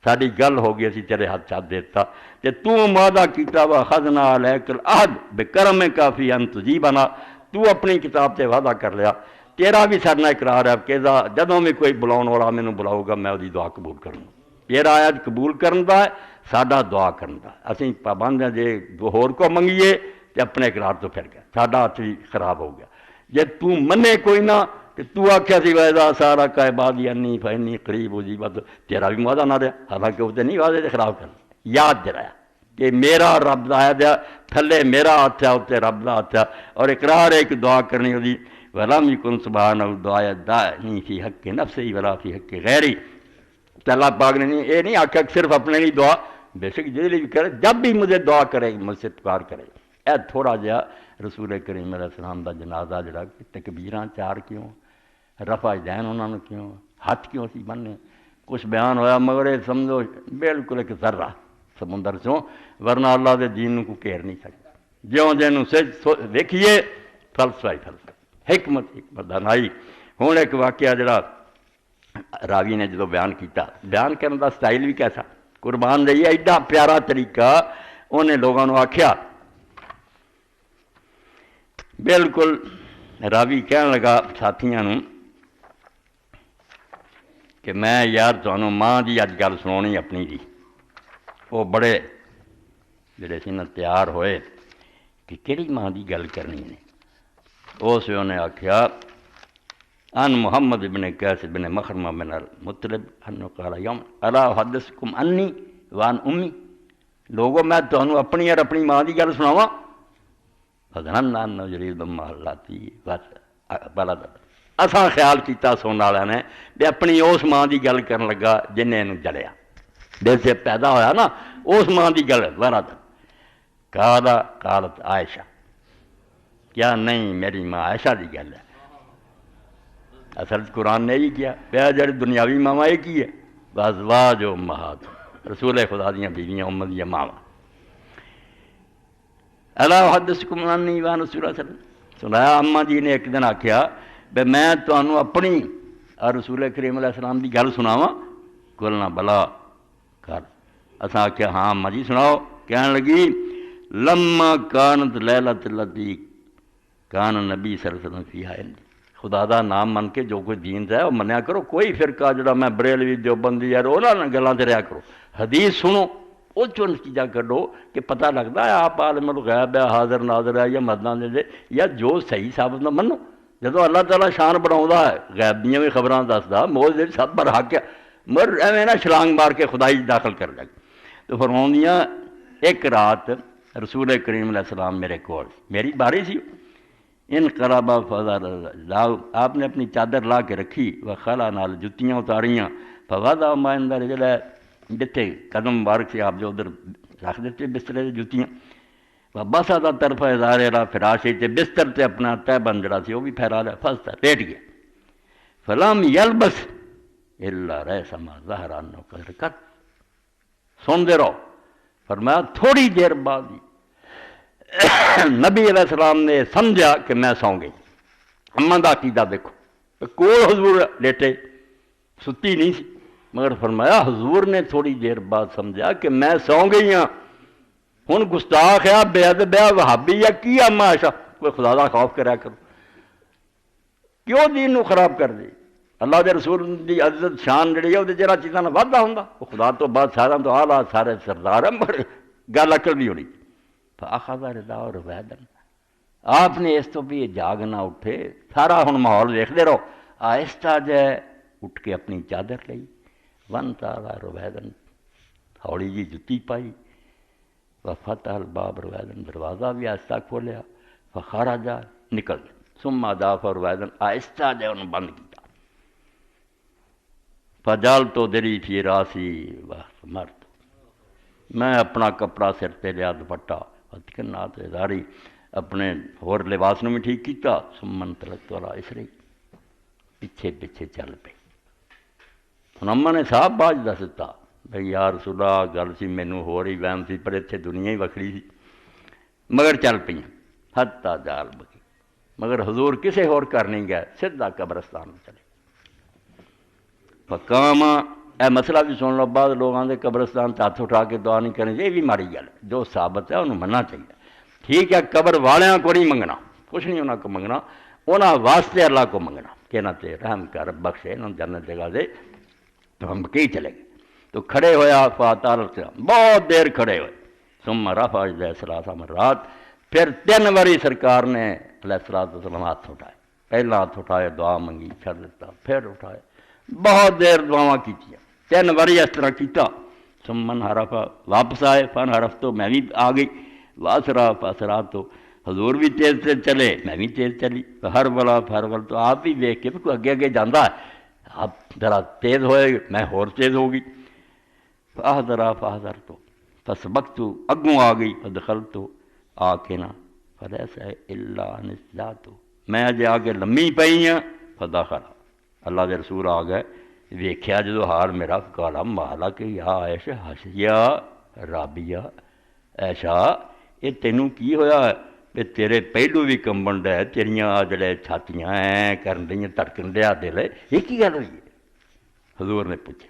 ساری گل ہو گئی، اسی تیرے ہاتھ چاہ دیتا تے تو معاہدہ کیتا وا خذنا علیک العہد بکرمک فی ان تجیبنا، تو اپنی کتاب تے وعدہ کر لیا تیرا بھی سارنا اقرار ہے کہ جدوں بھی کوئی بلاؤن والا مینوں بلاؤ گا میں وہی دعا قبول کروں، تیرا آیت قبول کرن دا ہے ساڈا دعا کرن دا، اسی پابند ہیں جے ہور کو منگیے تے اپنے اقرار تو پھر گیا ساڈا ہاتھ بھی خراب ہو گیا، جے تو منے کوئی نہ کہ تو آکھیا سی وعدہ سارا کا عبادی انی فانی قریب اجیب، تیرا بھی معاہدہ نہ رہا، حالانکہ وہ نہیں وعدے خراب کر یاد دلایا کہ میرا رب دا ہے دیا تھلے میرا ہاتھ ہے اتنے رب دا ہاتھ ہے، اور اقرار ہے کہ دعا کرنی ہوتی ولم یکن سبحانہ دعا داعی فی حق نفسی ولا فی حق غیری، تو اللہ پاک نے یہ نہیں آکھا کہ صرف اپنے لیے دعا، بے شک جس لیے بھی کرے جب بھی مجھے دعا کرے مجھ سے پکار کرے، اے تھوڑا جہا رسول کریم علیہ السلام دا جنازہ جڑا تکبیراں چار کیوں، رفع دین انہوں نے کیوں، ہاتھ کیوں سی بننے، کچھ بیان ہویا مگر یہ سمجھو بالکل ایک ذرہ سمندر چوں، ورنہ اللہ دے دین کو گھیر نہیں سکتا، جیوں جنوں ویکھیے فلسفہ ہی فلسفہ، حکمت دانائی۔ ہوں ایک واقعہ جڑا راوی نے جدو بیان کیتا، بیان کرنے دا سٹائل بھی کیسا قربان رہی ہے، ایڈا پیارا طریقہ، انہیں لوگوں نے آکھیا بالکل، راوی کہنے لگا ساتھیاں نوں کہ میں یار تمہوں ماں دی اج گل سنانی اپنی دی، وہ بڑے جڑے سی نا تیار ہوئے کہ کہڑی ماں دی گل کرنی نے؟ اس انہیں آخیا ان محمد ابن قیس ابن مخرمہ بن المطلب انہ قال یوم الا احدثکم انی وان امی، لوگوں میں تمہیں اپنی اور اپنی ماں دی گل سناواں؟ فظننا انہ یرید اما اللاتی بلد، اساں خیال کیتا سننے والے نے بھی اپنی اس ماں دی گل کرن لگا جنہیں انہوں جلیا، دل سے پیدا ہویا نا اس ماں دی گل ورد قالت عائشہ، کیا نہیں میری ماں عائشہ دی گل ہے۔ اصل قرآن نے یہی کیا پیا جڑی دنیاوی ماواں یہ کی ہے وازواج امہات، رسول خدا دیاں بیویاں امت دیاں ماواں۔ الا احدثکم انی وان رسول اللہ صلی اللہ علیہ وسلم، سنایا اماں جی نے ایک دن آخیا بے میں تمہیں اپنی اور رسول کریم علیہ السلام دی گل سناواں؟ کلنا بلا کر، اساں آخیا ہاں اماں جی سناؤ۔ کہنے لگی لما کانت لیلۃ التی کان نبی صلی اللہ علیہ وسلم فیہا، خدا دا نام من کے جو کوئی دین ہے وہ منیا کرو، کوئی فرقہ جڑا میں بریلوی دیوبندی یار انہاں گلاں تے رہیا کرو، حدیث سنو اس چوں نتیجہ کڈو کہ پتہ لگتا ہے آپ عالم الغیب ہے، حاضر ناظر ہے یا مرداں دے یا جو صحیح ثابت نہ منو۔ جدو اللہ تعالیٰ شان بناؤں ہے غیب دیاں بھی خبراں دسدا موج دے سب پر حق ہے، مگر ایویں نہ چھلانگ مار کے خدائی داخل کر لگ۔ تو فرماؤندیاں ایک رات رسول کریم علیہ السلام میرے کول، میری باری سی، ان قرابہ فضل آپ نے اپنی چادر لا کے رکھی، وخلا نال جتیاں اتاریاں، فوضع ما عند رجل، جتھے قدم مبارک سے آپ جو ادھر رکھ دیتے بسترے سے جتیاں، بسط طرف ازار الی فراشی، تے بستر تے اپنا تہبند جڑا سی وہ بھی پھیلا لیا، فستا لیٹ گیا۔ فلم یلبس الا ریس ما ظہر عنہ قد رکعت، سن دے رہو، فرمایا تھوڑی دیر بعد نبی علیہ السلام نے سمجھا کہ میں سو گئی۔ اماں دا عقیدہ دیکھو، کول حضور لیٹے، ستی نہیں سی، مگر فرمایا حضور نے تھوڑی دیر بعد سمجھا کہ میں سو گئی ہاں۔ ہن گستاخ ہے، بے ادب ہے، وہابی ہے، کی اما عائشہ، کوئی خدا دا خوف کریا کرو، کیوں دین نو خراب کر دی؟ اللہ دے رسول دی عزت شان جڑی ہے وہ جرا چیزاں نال ودا ہوندا، وہ خدا تو بعد سارا تو اعلیٰ سارے سردار ہیں، مگر گل عقل نہیں ہونی۔ فاخذ رداء رویدا، آپ نے اس تو بھی جاگ نہ اٹھے، سارا ہن ماحول ویکھدے رہو، آہستہ جے اٹھ کے اپنی چادر لئی، ون تالا رویدا، ہولی جی جتی پائی، وفتح الباب رویدا، دروازہ بھی آہستہ کھولیا، فخرج نکل، ثم اضاف رویدا، آہستہ جے انہوں بند کیا، فجعلت دری فی راسی ومرت، میں اپنا کپڑا سر تے لیا، دوپٹہ نات اداری اپنے ہور لباس نو بھی ٹھیک کیتا، سمن تلت والا اسری، پیچھے پیچھے چل پئی۔ ہن اماں نے صاحب باج دس دتا بھئی یا رسول اللہ گل سی مینوں ہور ہی وہم سی، پر اتنے دنیا ہی وکھری سی، مگر چل پئیں حتی جال بکی، مگر حضور کسے ہور کر نہیں گئے، سیدھا قبرستان میں چلے۔ فقام، اے مسئلہ بھی سن لو، بعض لوگ آتے قبرستان تے ہاتھ اٹھا کے دعا نہیں کریں، یہ بھی ماڑی گل ہے، جو ثابت ہے انہوں مننا چاہیے۔ ٹھیک ہے قبر والیاں کو نہیں منگنا، کچھ نہیں انہوں کو منگنا، انہاں واسطے اللہ کو منگنا کہ انہاں تے رحم کر بخشے، انہوں جنت جگہ دے، تو ہم کہیں چلے گئے۔ تو کھڑے ہویا فاتح السلام، بہت دیر کھڑے ہوئے، ثم رفع یدیہ ثلاث مرات، پھر 3 باری سرکار نے علیہ السلام ہاتھ اٹھائے، پہلا ہاتھ اٹھائے دعا منگی، چھڑ دیتا، پھر اٹھائے، بہت دیر دعاواں کیتیاں، 3 باری اس طرح کیتا، ثم انحرف، واپس آئے، فانحرف تو میں بھی آ گئی، واسرا فاسرا تو حضور بھی تیز تیز چلے، میں بھی تیز چلی، ہر والا تو آپ بھی دیکھ کے کوئی اگے اگے جانا ہے، آپ ذرا تیز ہوئے، میں اور تیز ہو گئی، فاحضر تو فسبقت، اگوں آ گئی، فدخلت تو آ کے نا فلیس الا نسجات، میں اجے آگے لمی پئی ہاں، فدخل، اللہ دے رسول آ گئے، ویکھیا جدو حال میرا، کالا مالا کہ یا عائشہ حسیہ رابیہ، عائشہ یہ تینوں کی ہویا ہے کہ تیرے پہلو بھی کمبن ڈے، تیریاں جڑے چھاتیاں ہیں کرن ڈیاں، تڑکن ڈیا دل، یہ کی گل ہوئی ہے؟ حضور نے پوچھا،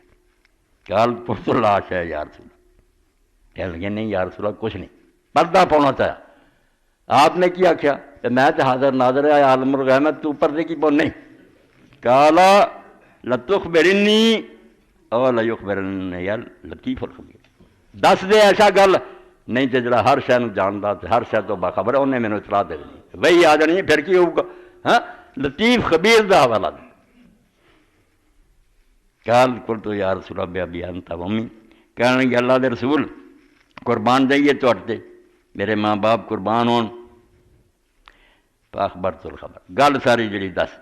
کال پرت لاش ہے یا رسول اللہ، کہنے لگے نہیں یا رسول اللہ کچھ نہیں، پردہ پاؤنا چاہیا۔ آپ نے کیا کیا کہ میں تو حاضر ناظر ہے عالم الغیب میں، تو پردے کی پاؤں نہیں، کالا لتخبرنی او لیخبرنی یا لطیف الخبیر، دس دے ایسا گل نہیں تو جڑا ہر شے نوں جاندا تے ہر شے تو باخبر ہے انہیں مینوں اطلاع دے دینی وہی آ جانی ہے پھر کی ہوگا ہاں لطیف خبیر دا حوالہ دے قال قلت یا رسول اللہ بأبی انت وأمی کہنے لگے اللہ دے رسول قربان جائیے تو میرے ماں باپ قربان ہون فاخبرت الخبر گل ساری جڑی دس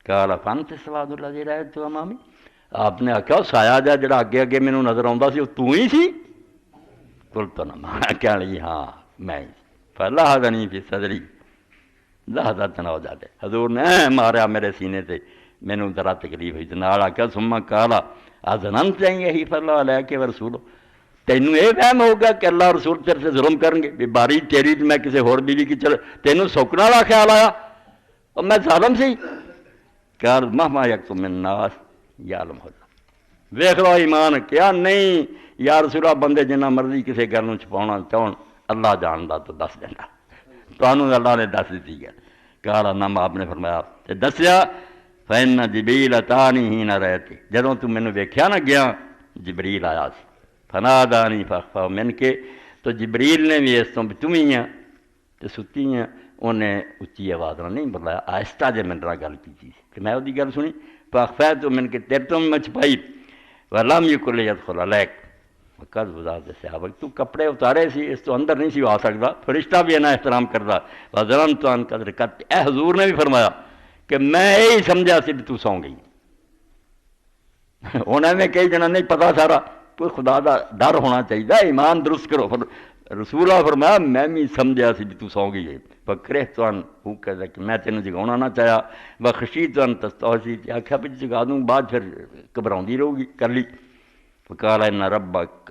قال فانت السواد الذی رأیت امامی آپ نے آخیا سایہ جا جڑا اگے اگے مینوں نظر آਉਂدا سی وہ تو ہی سی قلت نعم کہنے لگی ہاں میں ہی فلحظنی فی صدری لحظت نہ ہو جاتے حضور نے ماریا میرے سینے تے مینوں ذرا تکلیف ہوئی نال آخیا ثم قال اظننت ان یحیف اللہ علیک ورسولہ تینوں یہ وہم ہوگا کہ اللہ رسول تیرے سے ظلم کریں گے بھی باری تیری میں کسی ہور بیوی کی چل تینوں سوکنے والا خیال آیا اور میں ظالم سی قال مہما یکتم من الناس یعلم اللہ ویکھ لو ایمان کیا نہیں یا رسول اللہ بندے جنہ مرضی کسی گل نوں چھپاؤنا چاہن اللہ جاندا تو دس دینا تانوں اللہ نے دس دیتی ہے قال نعم آپ نے فرمایا تے دسیا فإن جبریل اتانی حین رأیتی جدوں تو مینوں ویکھیا نہ گیا جبریل آیا سی فنادانی فاخفا من کے تو جبریل نے بھی اس تو بھی تم ہی ہیں تو ستی ہیں انہیں اچھی آواز نہ نہیں بلایا آہستہ جے من را گل کی کہ میں وہی گل سنی فاخفا تو من کے تیرے تو میں چھپائی ولم یکن لیدخل علیک وقد وزاد صحابہ تو کپڑے اتارے سی اس تو اندر نہیں سی آ سکتا فرشتہ بھی انہیں احترام کرتا وظننت ان قد رکعت اے حضور نے بھی فرمایا کہ میں یہی سمجھا سی بھی تو سو گئی انہیں میں کئی جنا نہیں پتا سارا کوئی خدا دا ڈر ہونا چاہیے ایمان درست کرو رسول اللہ فرمایا میں بھی سمجھا سی بھی تو سو گئی ہے بکرے تو وہ کہتا کہ میں تینوں جگاؤنا نہ چاہیا بخشی تو تستوسی آخیا بھی جگا دوں بعد پھر گھبراؤندی رہو گی کر لی فقال ان ربک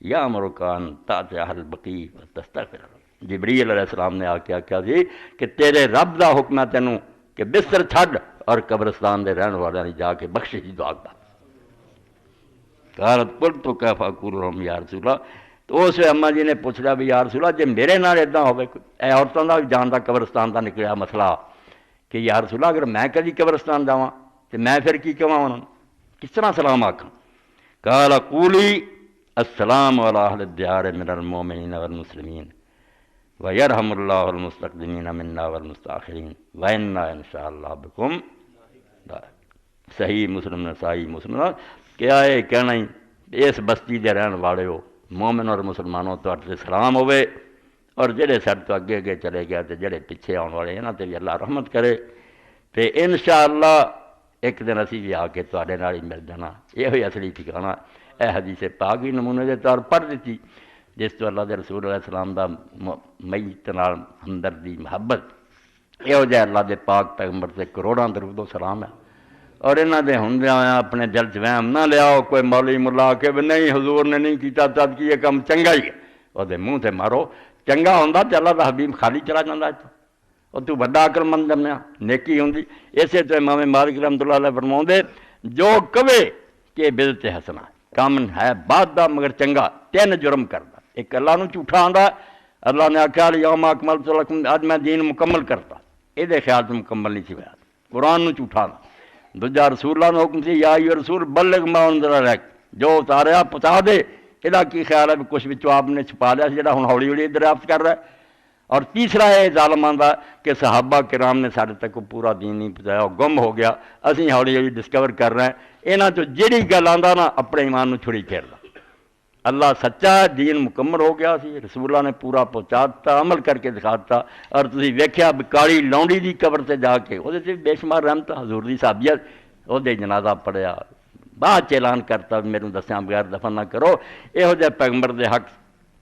یامرک ان تأتی اہل البقیع وتستغفر جبریل علیہ السلام نے آ کے آخیا سی کہ تیرے رب دا حکم ہے تینوں کہ بستر چھڈ اور قبرستان دے رہن والے نے جا کے بخشش دی دعا کر قالت قلت کیف اقول لهم یا رسول اللہ تو اس اماں جی نے پوچھ لیا بھی یا رسول اللہ جے میرے نال ادا ہوے اے عورتوں دا جان دا قبرستان دا نکلیا مسئلہ کہ یا رسول اللہ اگر میں کدی قبرستان جاواں تے میں پھر کی کہواں انہاں کس طرح سلام آکھاں قال قولی السلام علی اہل الدیار من المؤمنین والمسلمین ویرحم اللہ المستقدمین منا والمستاخرین وانا انشاء اللہ بکم صحیح مسلم نسائی مسلم کیا ہے کہنا ہی اس بستی دے رہن والے ہو مومن اور مسلمانوں تو سلام ہوئے اور جڑے سر تو اگے اگے چلے گیا تے جڑے پیچھے آن والے انہاں تے بھی اللہ رحمت کرے تے انشاءاللہ ایک دن اسی بھی آ کے تواڈے نال ہی مل جانا یہ ہوئی اصلی ٹھکانا اے حدیث پاک بھی نمونے دے طور پڑھ دیتی جس تو اللہ دے رسول علیہ السلام دا میت نال ہمدردی محبت یہ ہو جائے اللہ دے پاک پیغمبر سے کروڑاں درود و سلام ہے اور انہاں دے ہوندے اپنے دل چ وہم نہ لیاؤ کوئی مولوی ملا کے نہیں حضور نے نہیں کیتا تد کی یہ کم چنگا ہی ہے وہ دے منہ تے مارو چنگا ہوندا تے اللہ دا حبیب خالی چلا جاندا اور تو بڑا عقل مند بنیا نیکی ہوندی اسی تو امام مالک رحمۃ اللہ علیہ فرماؤندے جو کہے کہ بدعت حسنہ کام ہے بعد دا مگر چنگا تین جرم کردا ایک اللہ نو جھوٹا آندا اللہ نے آکھیا یوم اکملت لکم اج میں دین مکمل کرتا اے دے خیال سے مکمل نہیں سی ہویا قرآن نو جھوٹا آندا دوجا رسول اللہ نے حکم سی یا ایھا رسول بلغ ما انزل الیک جو اتاریا پہنچا دے یہ کی خیال ہے بھی کچھ بچوں آپ نے چھپا لیا جڑا ہن ہولی ہولی دریافت کر رہا ہے اور تیسرا یہ ظالمان دا کہ صحابہ کرام نے سارے تک پورا دین نہیں پہنچایا گم ہو گیا اسی ہولی ہولی ڈسکور کر رہے ہیں یہاں تو جہی گل آندا نا اپنے ایمان نو چھڑی پھیردا اللہ سچا ہے دین مکمل ہو گیا سی رسول اللہ نے پورا پہنچا دیتا عمل کر کے دکھا دیتا اور تسی ویکھیا کالی لونڈی دی قبر تے جا کے وہ بے شمار رحمت حضور دی صحابیت وہ جنازہ پڑھیا بعد اعلان کرتا میرے دسیاں بغیر دفن نہ کرو یہو جہ پیغمبر دے حق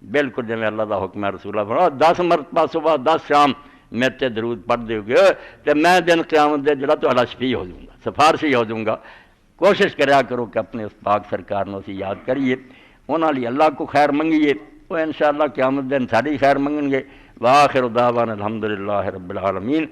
بالکل جی اللہ دا حکم ہے رسول اللہ فرمایا 10 مرتبہ صبح 10 شام میرے تے درود پڑھ دیو گے تے میں دن قیامت دے جڑا تہاڈا شفیع ہو جاؤں گا سفارشی ہو جاؤں گا کوشش کریا کرو کہ اپنے اس پاک سرکار نو اسی یاد کریے انہاں لیے اللہ کو خیر منگیے وہ انشاءاللہ قیامت دن ساری خیر منگن گے وآخر دعوانا الحمدللہ رب العالمین